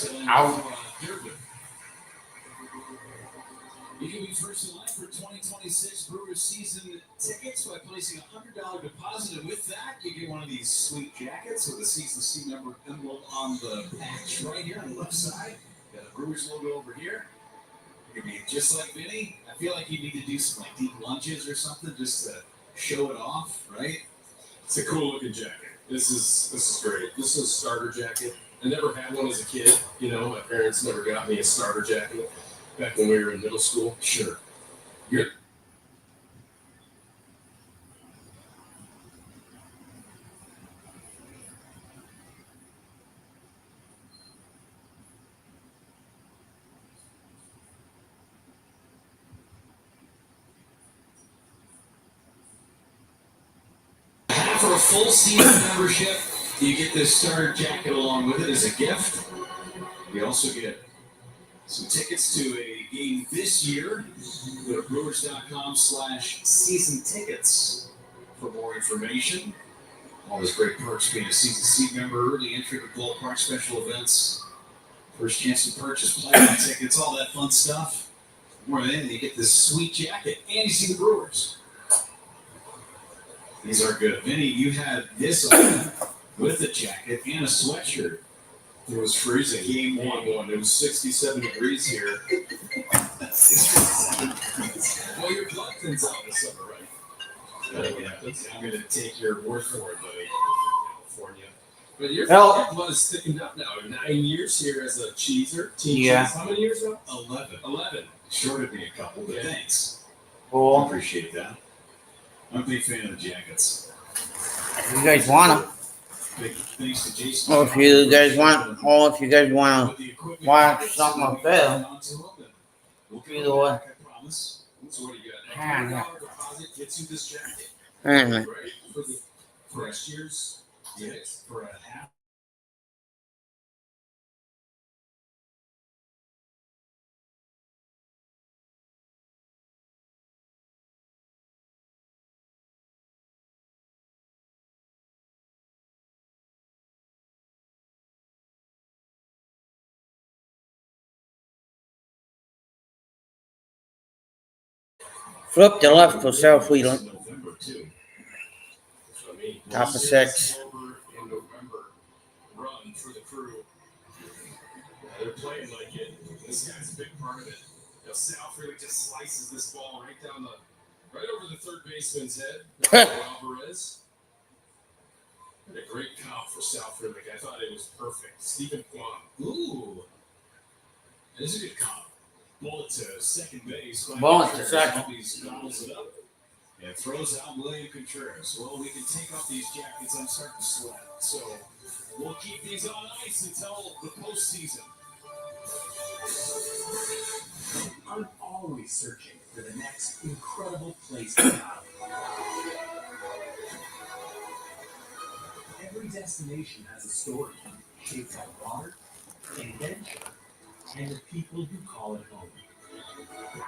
doing out. Durbin. You can be first in line for 2026 Brewers season tickets by placing a $100 deposit. And with that, you get one of these sweet jackets with the season C number envelope on the patch right here on the left side. Got a Brewers logo over here. You can be just like Vinny. I feel like you need to do some like deep lunges or something just to show it off, right? It's a cool looking jacket. This is great. This is a starter jacket. I never had one as a kid. You know, my parents never got me a starter jacket back when we were in middle school. Sure. You're For a full season membership, you get this starter jacket along with it as a gift. You also get some tickets to a game this year. Go to brewers.com/season tickets for more information. All those great perks being a season seat member, early entry to ballpark special events, first chance to purchase playoff tickets, all that fun stuff. More than anything, you get this sweet jacket and you see the Brewers. These are good. Vinny, you had this on with a jacket and a sweatshirt. It was freezing. Game 1. It was 67 degrees here. Well, your blood thins out this summer, right? I'm going to take your word for it, buddy. California. But your Well- blood is thickened up now. 9 years here as a cheeser. Yeah. Cheese. How many years now? 11. Shorted me a couple, but thanks. Cool. Appreciate that. I'm a big fan of the jackets. If you guys want them. Big thanks to Jason. Or if you guys want to watch something up there, either way. So what do you got? Yeah. $100 deposit gets you this jacket. Mhm. Right? For next year's, yes, for a half. Flip to left for South Wheeling. November too. So, I mean, Top of 6. October and November run for the crew. They're playing like it. This guy's a big part of it. You know, Sal really just slices this ball right over the third baseman's head. Alvarez. And a great comp for Sal Frelick. I thought it was perfect. Stephen Kwan. Ooh. It is a good comp. Bullet to second base. Bullet to second. He's gobbles it up and throws out William Contreras. Well, we can take off these jackets. I'm starting to sweat. So we'll keep these on ice until the postseason. I'm always searching for the next incredible place to go. Every destination has a story shaped by water, adventure, and the people who call it home.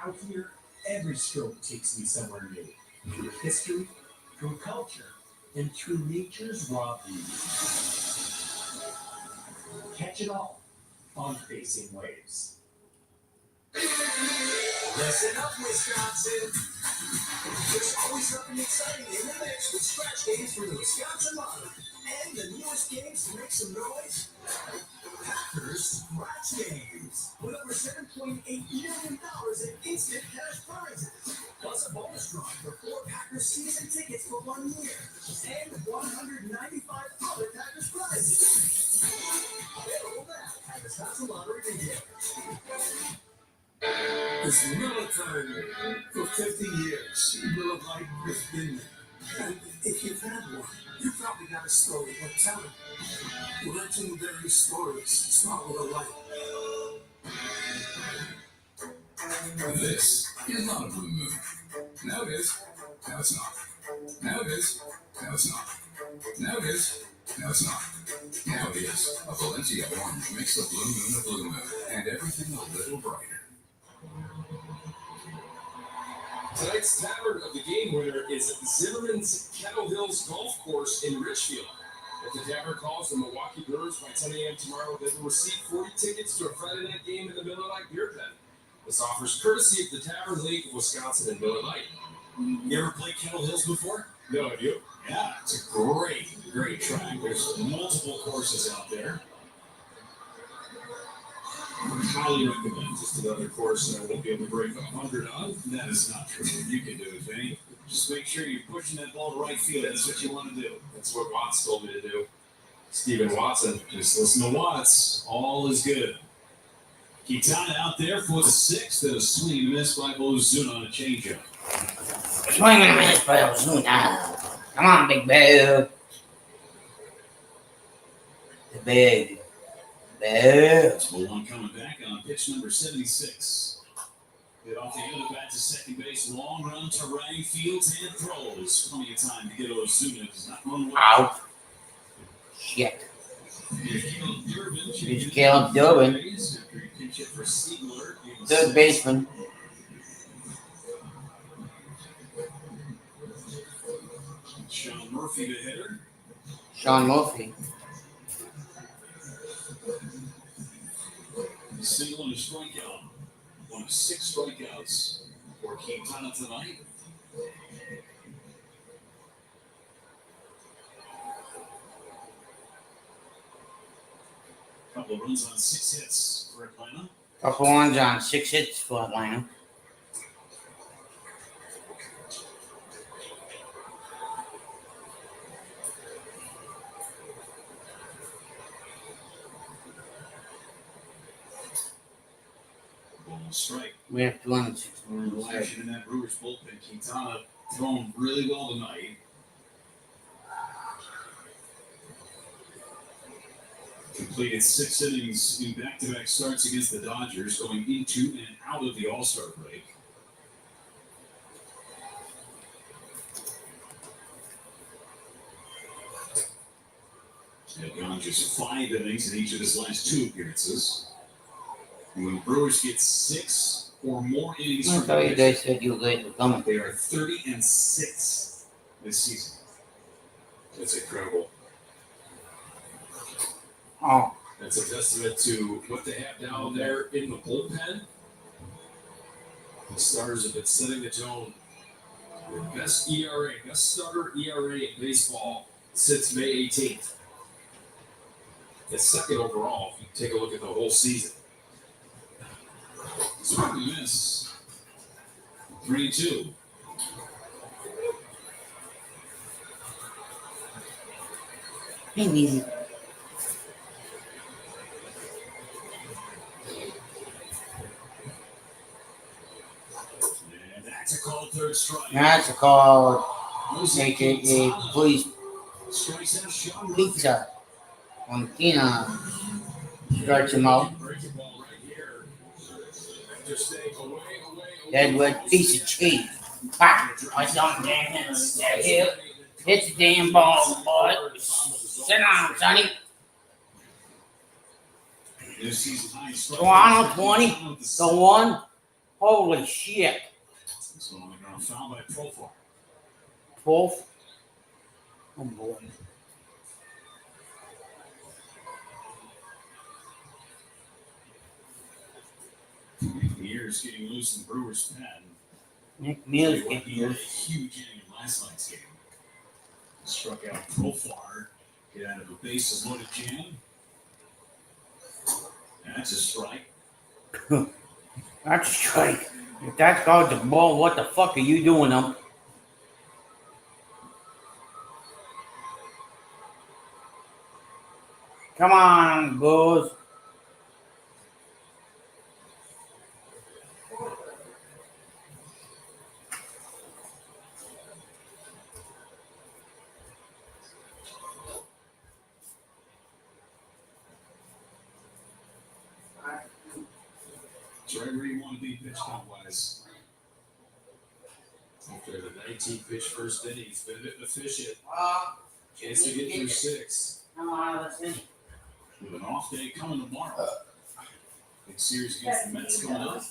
Out here, every stroke takes me somewhere new. Through history, through culture, and through nature's raw beauty. Catch it all on Facing Waves. Listen up, Wisconsin. There's always something exciting in the mix with scratch games for the Wisconsin Lottery. And the newest games to make some noise. Packers Scratch Games. With over $7.8 million in instant cash prizes. Plus a bonus drawing for 4 Packers season tickets for 1 year. And 195 other Packers prizes. Available now at Wisconsin Lottery retailers. It's Miller time. For 50 years, Miller Lite has been there. And if you've had one, you probably got a story to tell it. Legendary stories start with a light. This is not a blue moon. Now it is. Now it's not. Now it is. Now it's not. Now it is. Now it's not. Now it is. A Valencia orange makes the blue moon a blue moon and everything a little brighter. Tonight's tavern of the game winner is Zimmerman's Kettle Hills Golf Course in Richfield. If the tavern calls the Milwaukee Brewers by 10 a.m. tomorrow, they will receive 40 tickets to a Friday night game in the Miller Lite Beer Pen. This offers courtesy of the Tavern League of Wisconsin and Miller Lite. You ever played Kettle Hills before? No, have you? Yeah, it's a great track. There's multiple courses out there. Highly recommend. Just another course that I won't be able to break 100 on. That is not true. You can do it, Vinny. Just make sure you're pushing that ball to right field. That's what you want to do. That's what Watts told me to do. Stephen Watson. Just listen to Watts. All is good. Quintana out there for the 6th and a swing and a miss by Ozuna on a changeup. Swing and a miss by Ozuna. Come on, Big Bear. The big Bear. That's the one coming back on pitch number 76. Get off the end of the bat to second base. Long run to right field and throws. Plenty of time to get Ozuna. Does not run away. Out. Shit. Here's Caleb Durbin. Third baseman. Sean Murphy, the hitter. Sean Murphy. Single and a strikeout. One of 6 strikeouts for Quintana tonight. Couple of runs on 6 hits for Atlanta. Couple runs on 6 hits for Atlanta. Strike. We have 261 left. Action in that Brewers bullpen. Quintana thrown really well tonight. Completed 6 innings in back-to-back starts against the Dodgers, going into and out of the All-Star break. He's gone just 5 innings in each of his last 2 appearances. And when the Brewers get 6 or more innings I thought you guys said you guys were coming. they are 30-6 this season. That's incredible. Oh. That's a testament to what they have down there in the bullpen. The starters have been setting the tone. The best ERA, best starter ERA in baseball since May 18th. It's second overall if you take a look at the whole season. Swing and miss. 3-2. Easy. That's a called third strike. That's a call. AKA police pizza. Quntana starts him out. Deadwood piece of cheese. Pop. What's on damn hands? Hit the damn ball, boy. Sit down, Sonny. Toronto 20 to 1. Holy shit. This one on the ground, foul by Profar. 12. Oh boy. Years getting loose in the Brewers' pen. Nick Mills He getting had a loose. huge inning in last night's game. Struck out Profar. Get out of a bases loaded jam. That's a strike. That's a strike. If that's called the ball, what the fuck are you doing up? Come on, Bulls. It's right where you want to be pitch count-wise. After the 19th pitch first inning, he's been a bit efficient. Chance to get through 6. With an off day coming tomorrow. Big series against the Mets coming up.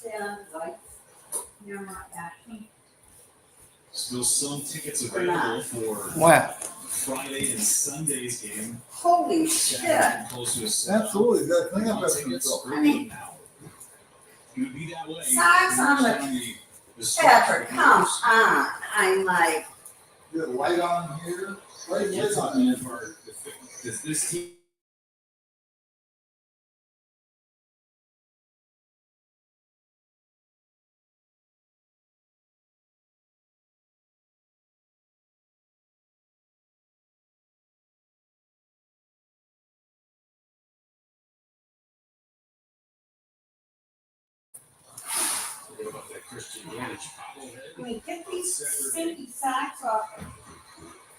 Still some tickets available for What? Friday and Sunday's game. Holy Saturday, close to a sellout. Absolutely, you gotta clean up after Tickets yourself. early now. It would be that way. Socks on the Pepper, come on. I'm like, You got a light on here, right Gets light on on here. that part. Does this team What about that Christian Yelich bobblehead? I mean, get these stinky socks off.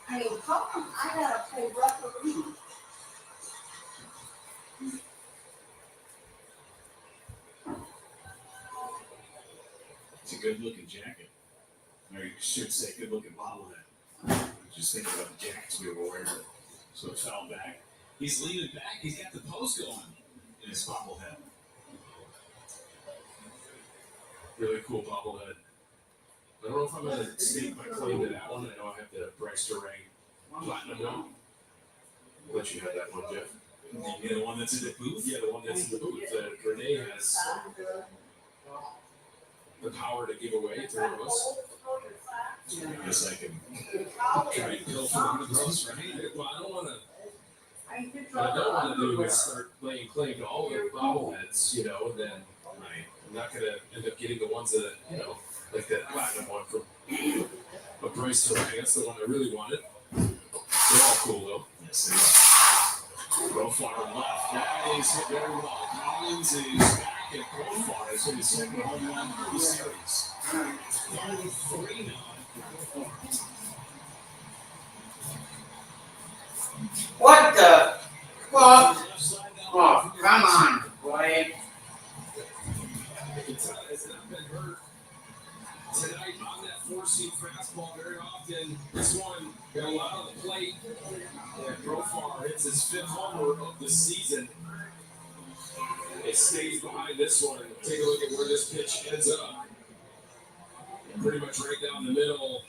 I mean, how come I gotta play referee? good looking jacket. Or you should say good looking bobblehead. Just thinking about the jackets we were wearing. So it fell back. He's leaning back. He's got the post going in his bobblehead. Really cool bobblehead. I don't know if I'm going to stake my claim to that one. I know I have the Bryce Durang platinum one. I'll let you have that one, Jeff. You know, the one that's in the booth? Yeah, the one that's in the booth. Renee has the power to give away to one of us. I guess I can try and go for one of those, right? Well, I don't want to. What I don't want to do is start laying claim to all the bobbleheads, you know, and then I'm not going to end up getting the ones that, you know, like that platinum one from a Bryce Durang. That's the one I really wanted. They're all cool, though. Yes, they are. Profar left. That is hit very well. Collins is back, and Profar is in his second home run of the series. 3 now. What the fuck? Oh, come on, boy. Quintana has not been hurt tonight on that 4-seam fastball very often. This one got a lot on the plate. And Profar hits his 5th homer of the season. It stays behind this one. Take a look at where this pitch ends up. Pretty much right down the middle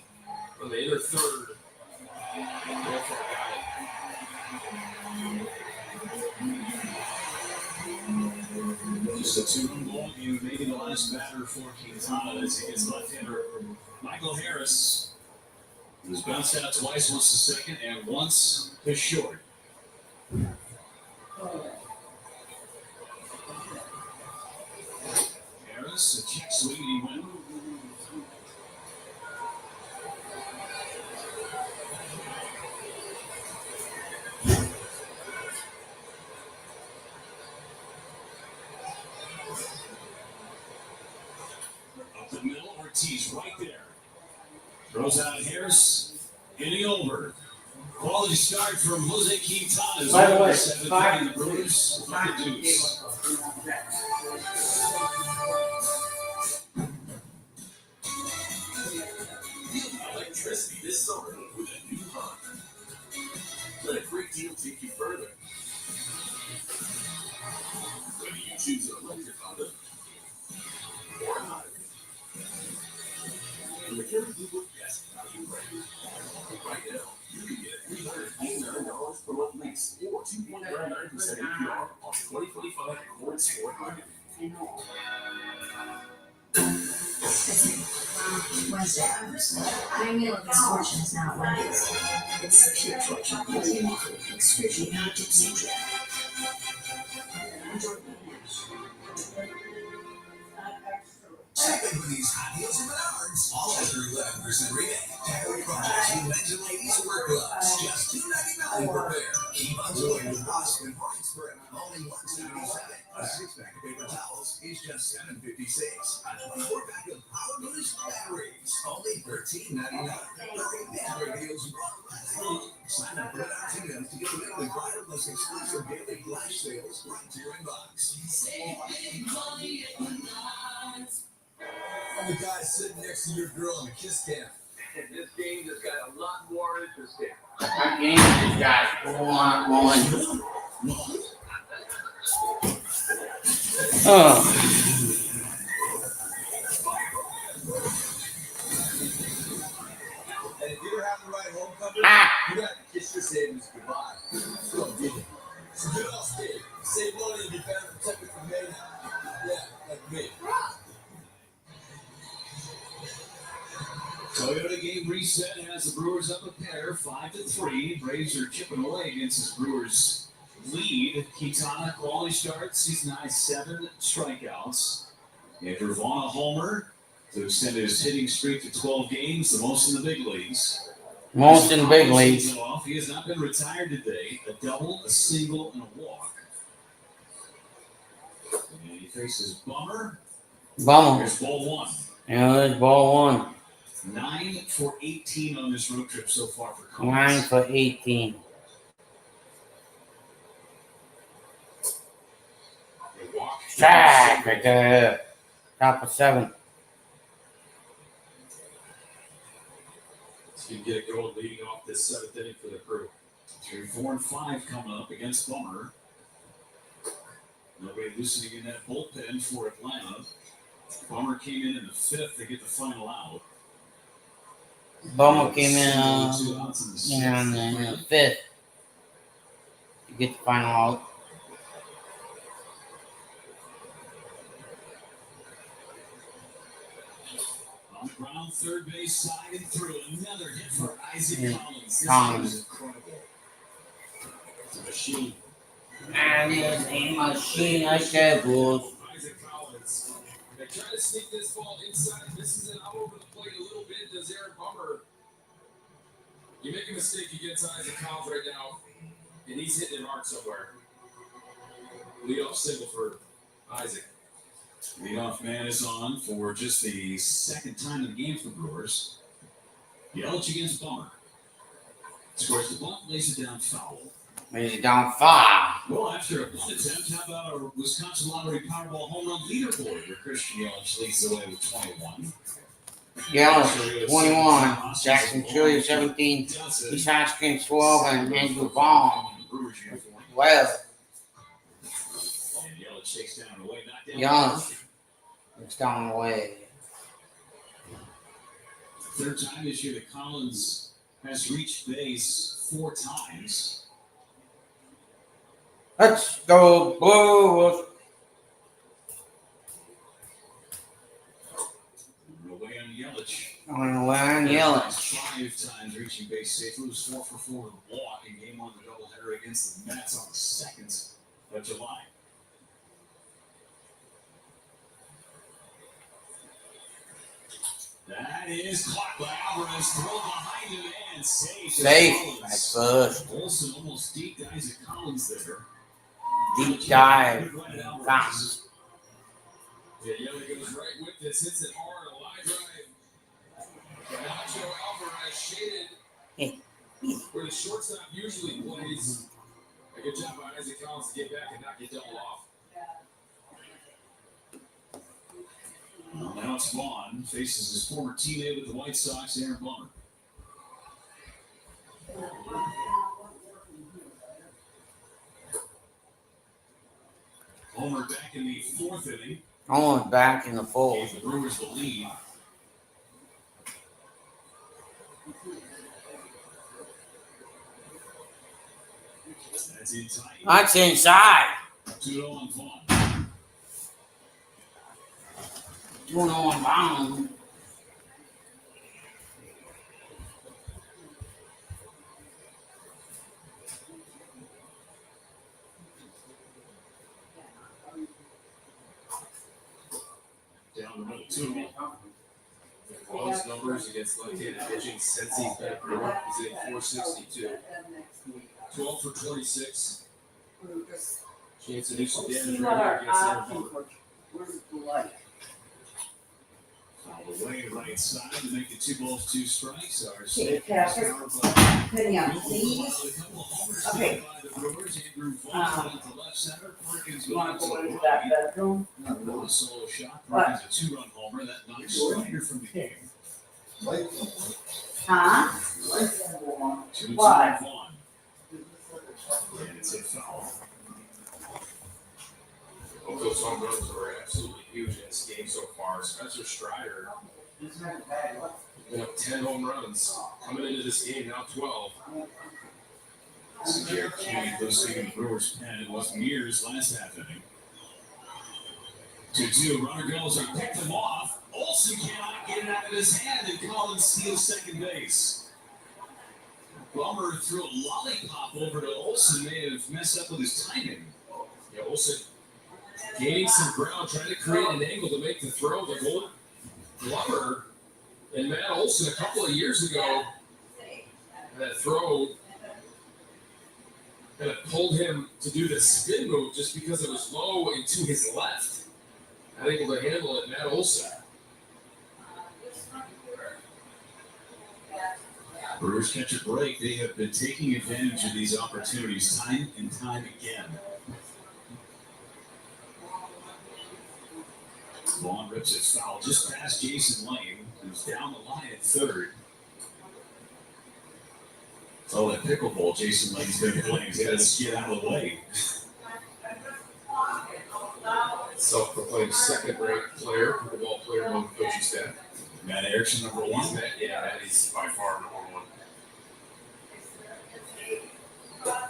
on the inner third. Profar got it. Just a 2-run ball game, maybe the last batter for Quintana as he gets left-hander Michael Harris, who's bounced out twice, once to second and once to short. Harris, a check swing, and he went. The middle, Ortiz right there. Throws out Harris, inning over. Quality start from Jose Quintana. By the way, 7-3 the Brewers with the deuce. Feel electricity this summer with a new Honda. Let a great deal take you further. Whether you choose an electric Honda or a hybrid. And whichever you look best value brand. Right now, you can get $389 per month lease or 2.99% APR on 2025 Accord Sport Hybrid. Wednesday hours. My meal of misfortune is now at Wendy's. It's pure torture. Continuing food, excruciating, gypsy. Enjoy the Second with these hot deals from Menards, all after 11% rebate. Decorate projects with men's and ladies' work gloves, just $2.99 per pair. Keep on joining with us when price spread only $1.77. A 6-pack of paper towels is just $7.56. A 24-pack of Power Boost batteries, only $13.99. Hurry, these great deals are brought. Sign up for Menards emails to get weekly wireless exclusive daily flash sales right to your inbox. Save big money at Menards. I'm the guy sitting next to your girl in the kiss cam. This game just got a lot more interesting. That game just got a lot more interesting. Oh. And if you ever have the right homecoming, you got to kiss your savings goodbye. So get it. So get off stage. Save money and be better protected from mayhem. Yeah, like me. Toyota game reset has the Brewers up a pair, 5-3. Braves are chipping away against this Brewers lead. Quintana, quality start, season high 7 strikeouts. Andrew Vaughn, a homer to extend his hitting streak to 12 games, the most in the big leagues. Most in big leagues. He has not been retired today. A double, a single, and a walk. And he faces Bummer. Here's ball 1. Yeah, there's ball 1. 9 for 18 on this road trip so far for Collins. 9 for 18. Strike right there. Top of 7. can get it going leading off this 7th inning for the Crew. 3, 4, and 5 coming up against Bummer. Nobody loosening in that bullpen for Atlanta. Bummer came in the 5th to get the final out. Bummer came in on the 5th to get the final out. On the ground, third base side and through. Another hit for Isaac Collins. This Collins. is incredible. It's a machine. And it's a machine, I said, Bulls. Isaac Collins. They try to sneak this ball inside. Misses it out over the plate a little bit. Does Aaron Bummer. You make a mistake against Isaac Collins right now, and he's hitting it hard somewhere. Leadoff single for Isaac. Leadoff man is on for just the 2nd time in the game for the Brewers. Yelich against Bummer. Scores the bunt, lays it down foul. Lays it down 5. Well, after a bunt attempt, how about a Wisconsin Lottery Powerball home run leaderboard where Christian Yelich leads the way with 21. Yelich, 21. Jackson Chili, 17. East Haskins, 12. And Andrew Baum, 12. And Yelich takes down and away, knocked down. Yelich, it's down and away. Third time this year that Collins has reached base 4 times. Let's go Blues. Away on Yelich. On the way on Yelich. 5 times reaching base safely. It was 4 for 4 with a walk in game 1 of the doubleheader against the Mets on the 2nd of July. That is caught by Alvarez. Throw behind him and safe. Safe at first. Olsen almost deep Isaac Collins there. Deep dive. Collins. Yeah, Yelich goes right with this. Hits it hard. A line drive. Nacho Alvarez shaded where the shortstop usually plays. A good job by Isaac Collins to get back and not get doubled off. Well, now it's Vaughn. Faces his former teammate with the White Sox, Aaron Bummer. Homer back in the 4th inning. Homer back in the 4th. Gave the Brewers the lead. That's in tight. That's inside. 2-0 on Vaughn. 2-0 on Baum. Down the middle, 2. All his numbers against left-handed pitching since he's been a Brewer, he's hitting 462. 12 for 26. Chance to do some damage right here against Aaron Bummer. Where's the light? Foul away right side to make it 2 balls, 2 strikes. Our Okay, save Catherine. is powered by Putting out Bill these. Ball with a couple of homers Okay. given by the Brewers. Andrew Vaughn went to left center. Perkins You wanna went go to into right. that bedroom? Another solo shot. What? Perkins a 2-run homer. That knocks Strider from the game. Huh? 2-2 What? Vaughn. And it's a foul. Both those home runs were absolutely huge in this game so far. Spencer Strider, you know, 10 home runs coming into this game, now 12. Garrett Kennedy posting in the Brewers pen. It was Mears last half inning. 2-2. Runner goes. They picked him off. Olsen cannot get it out of his hand, and Collins steals second base. Bummer threw a lollipop over to Olsen. May have messed up with his timing. Yeah, Olsen gaining some ground, trying to create an angle to make the throw. The gold Glover and Matt Olsen a couple of years ago, that throw kind of pulled him to do the spin move just because it was low and to his left. Not able to handle it, Matt Olsen. Brewers catch a break. They have been taking advantage of these opportunities time and time again. Vaughn rips it foul just past Jason Lane, who's down the line at third. Oh, that pickleball Jason Lane's been playing. He's got to get out of the way. Self-proclaimed second-rate player, pickleball player on the coaching staff. Matt Erickson, number one. That is by far number one.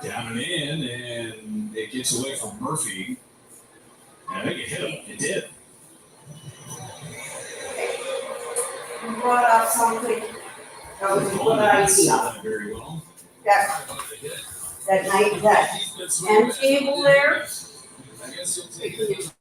Down and in, and it gets away from Murphy. And I think it hit him. It did. You brought up something that was a good idea. Very well. That night, that end table there, I guess you'll take it.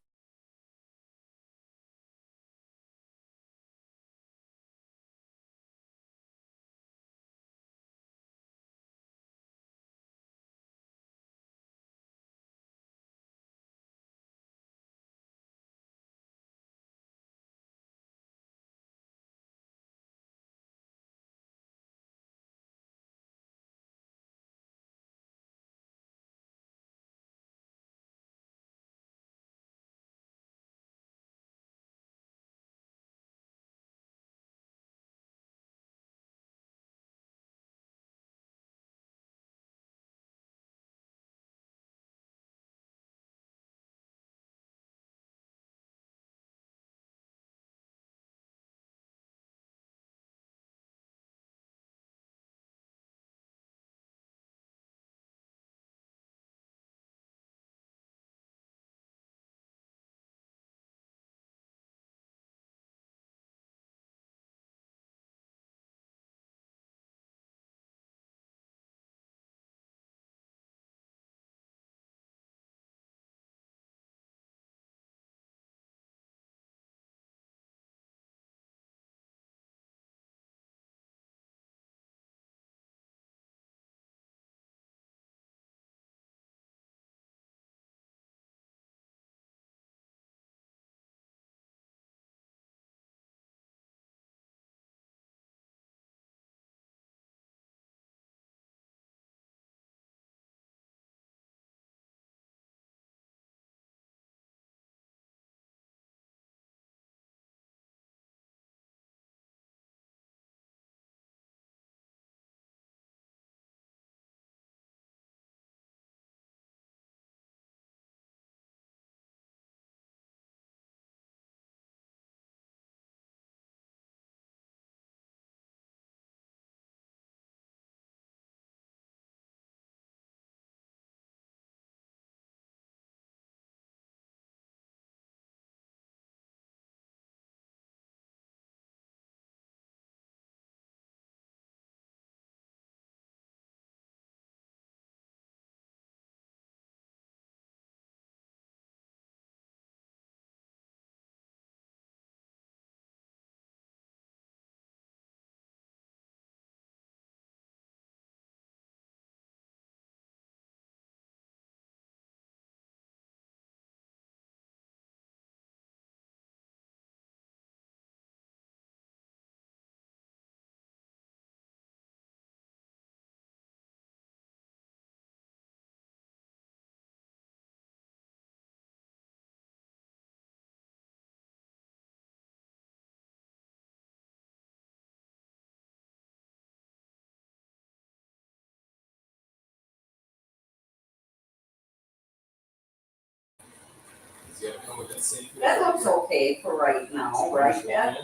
that looks okay for right now, right, Dad?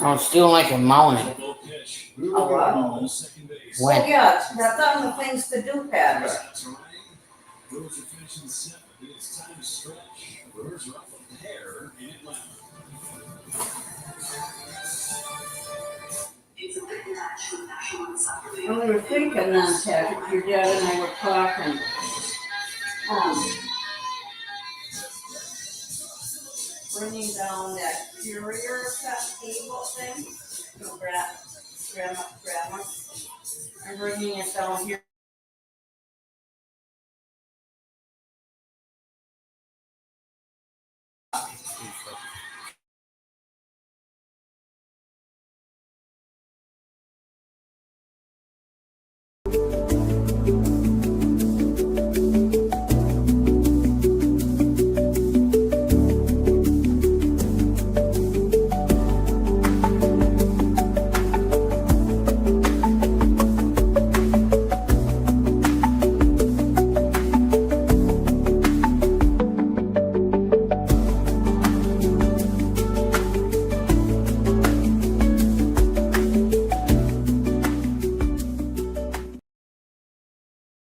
Oh, it's still like a mountain. Oh, wow. When? Oh, yeah, that's on the things to do pad. Brewers are finishing seventh. It's time to stretch. Brewers are up a pair in Atlanta. We were thinking then, Patrick, your dad and I were talking, bringing down that Courier table thing, grandma, and bringing it down here.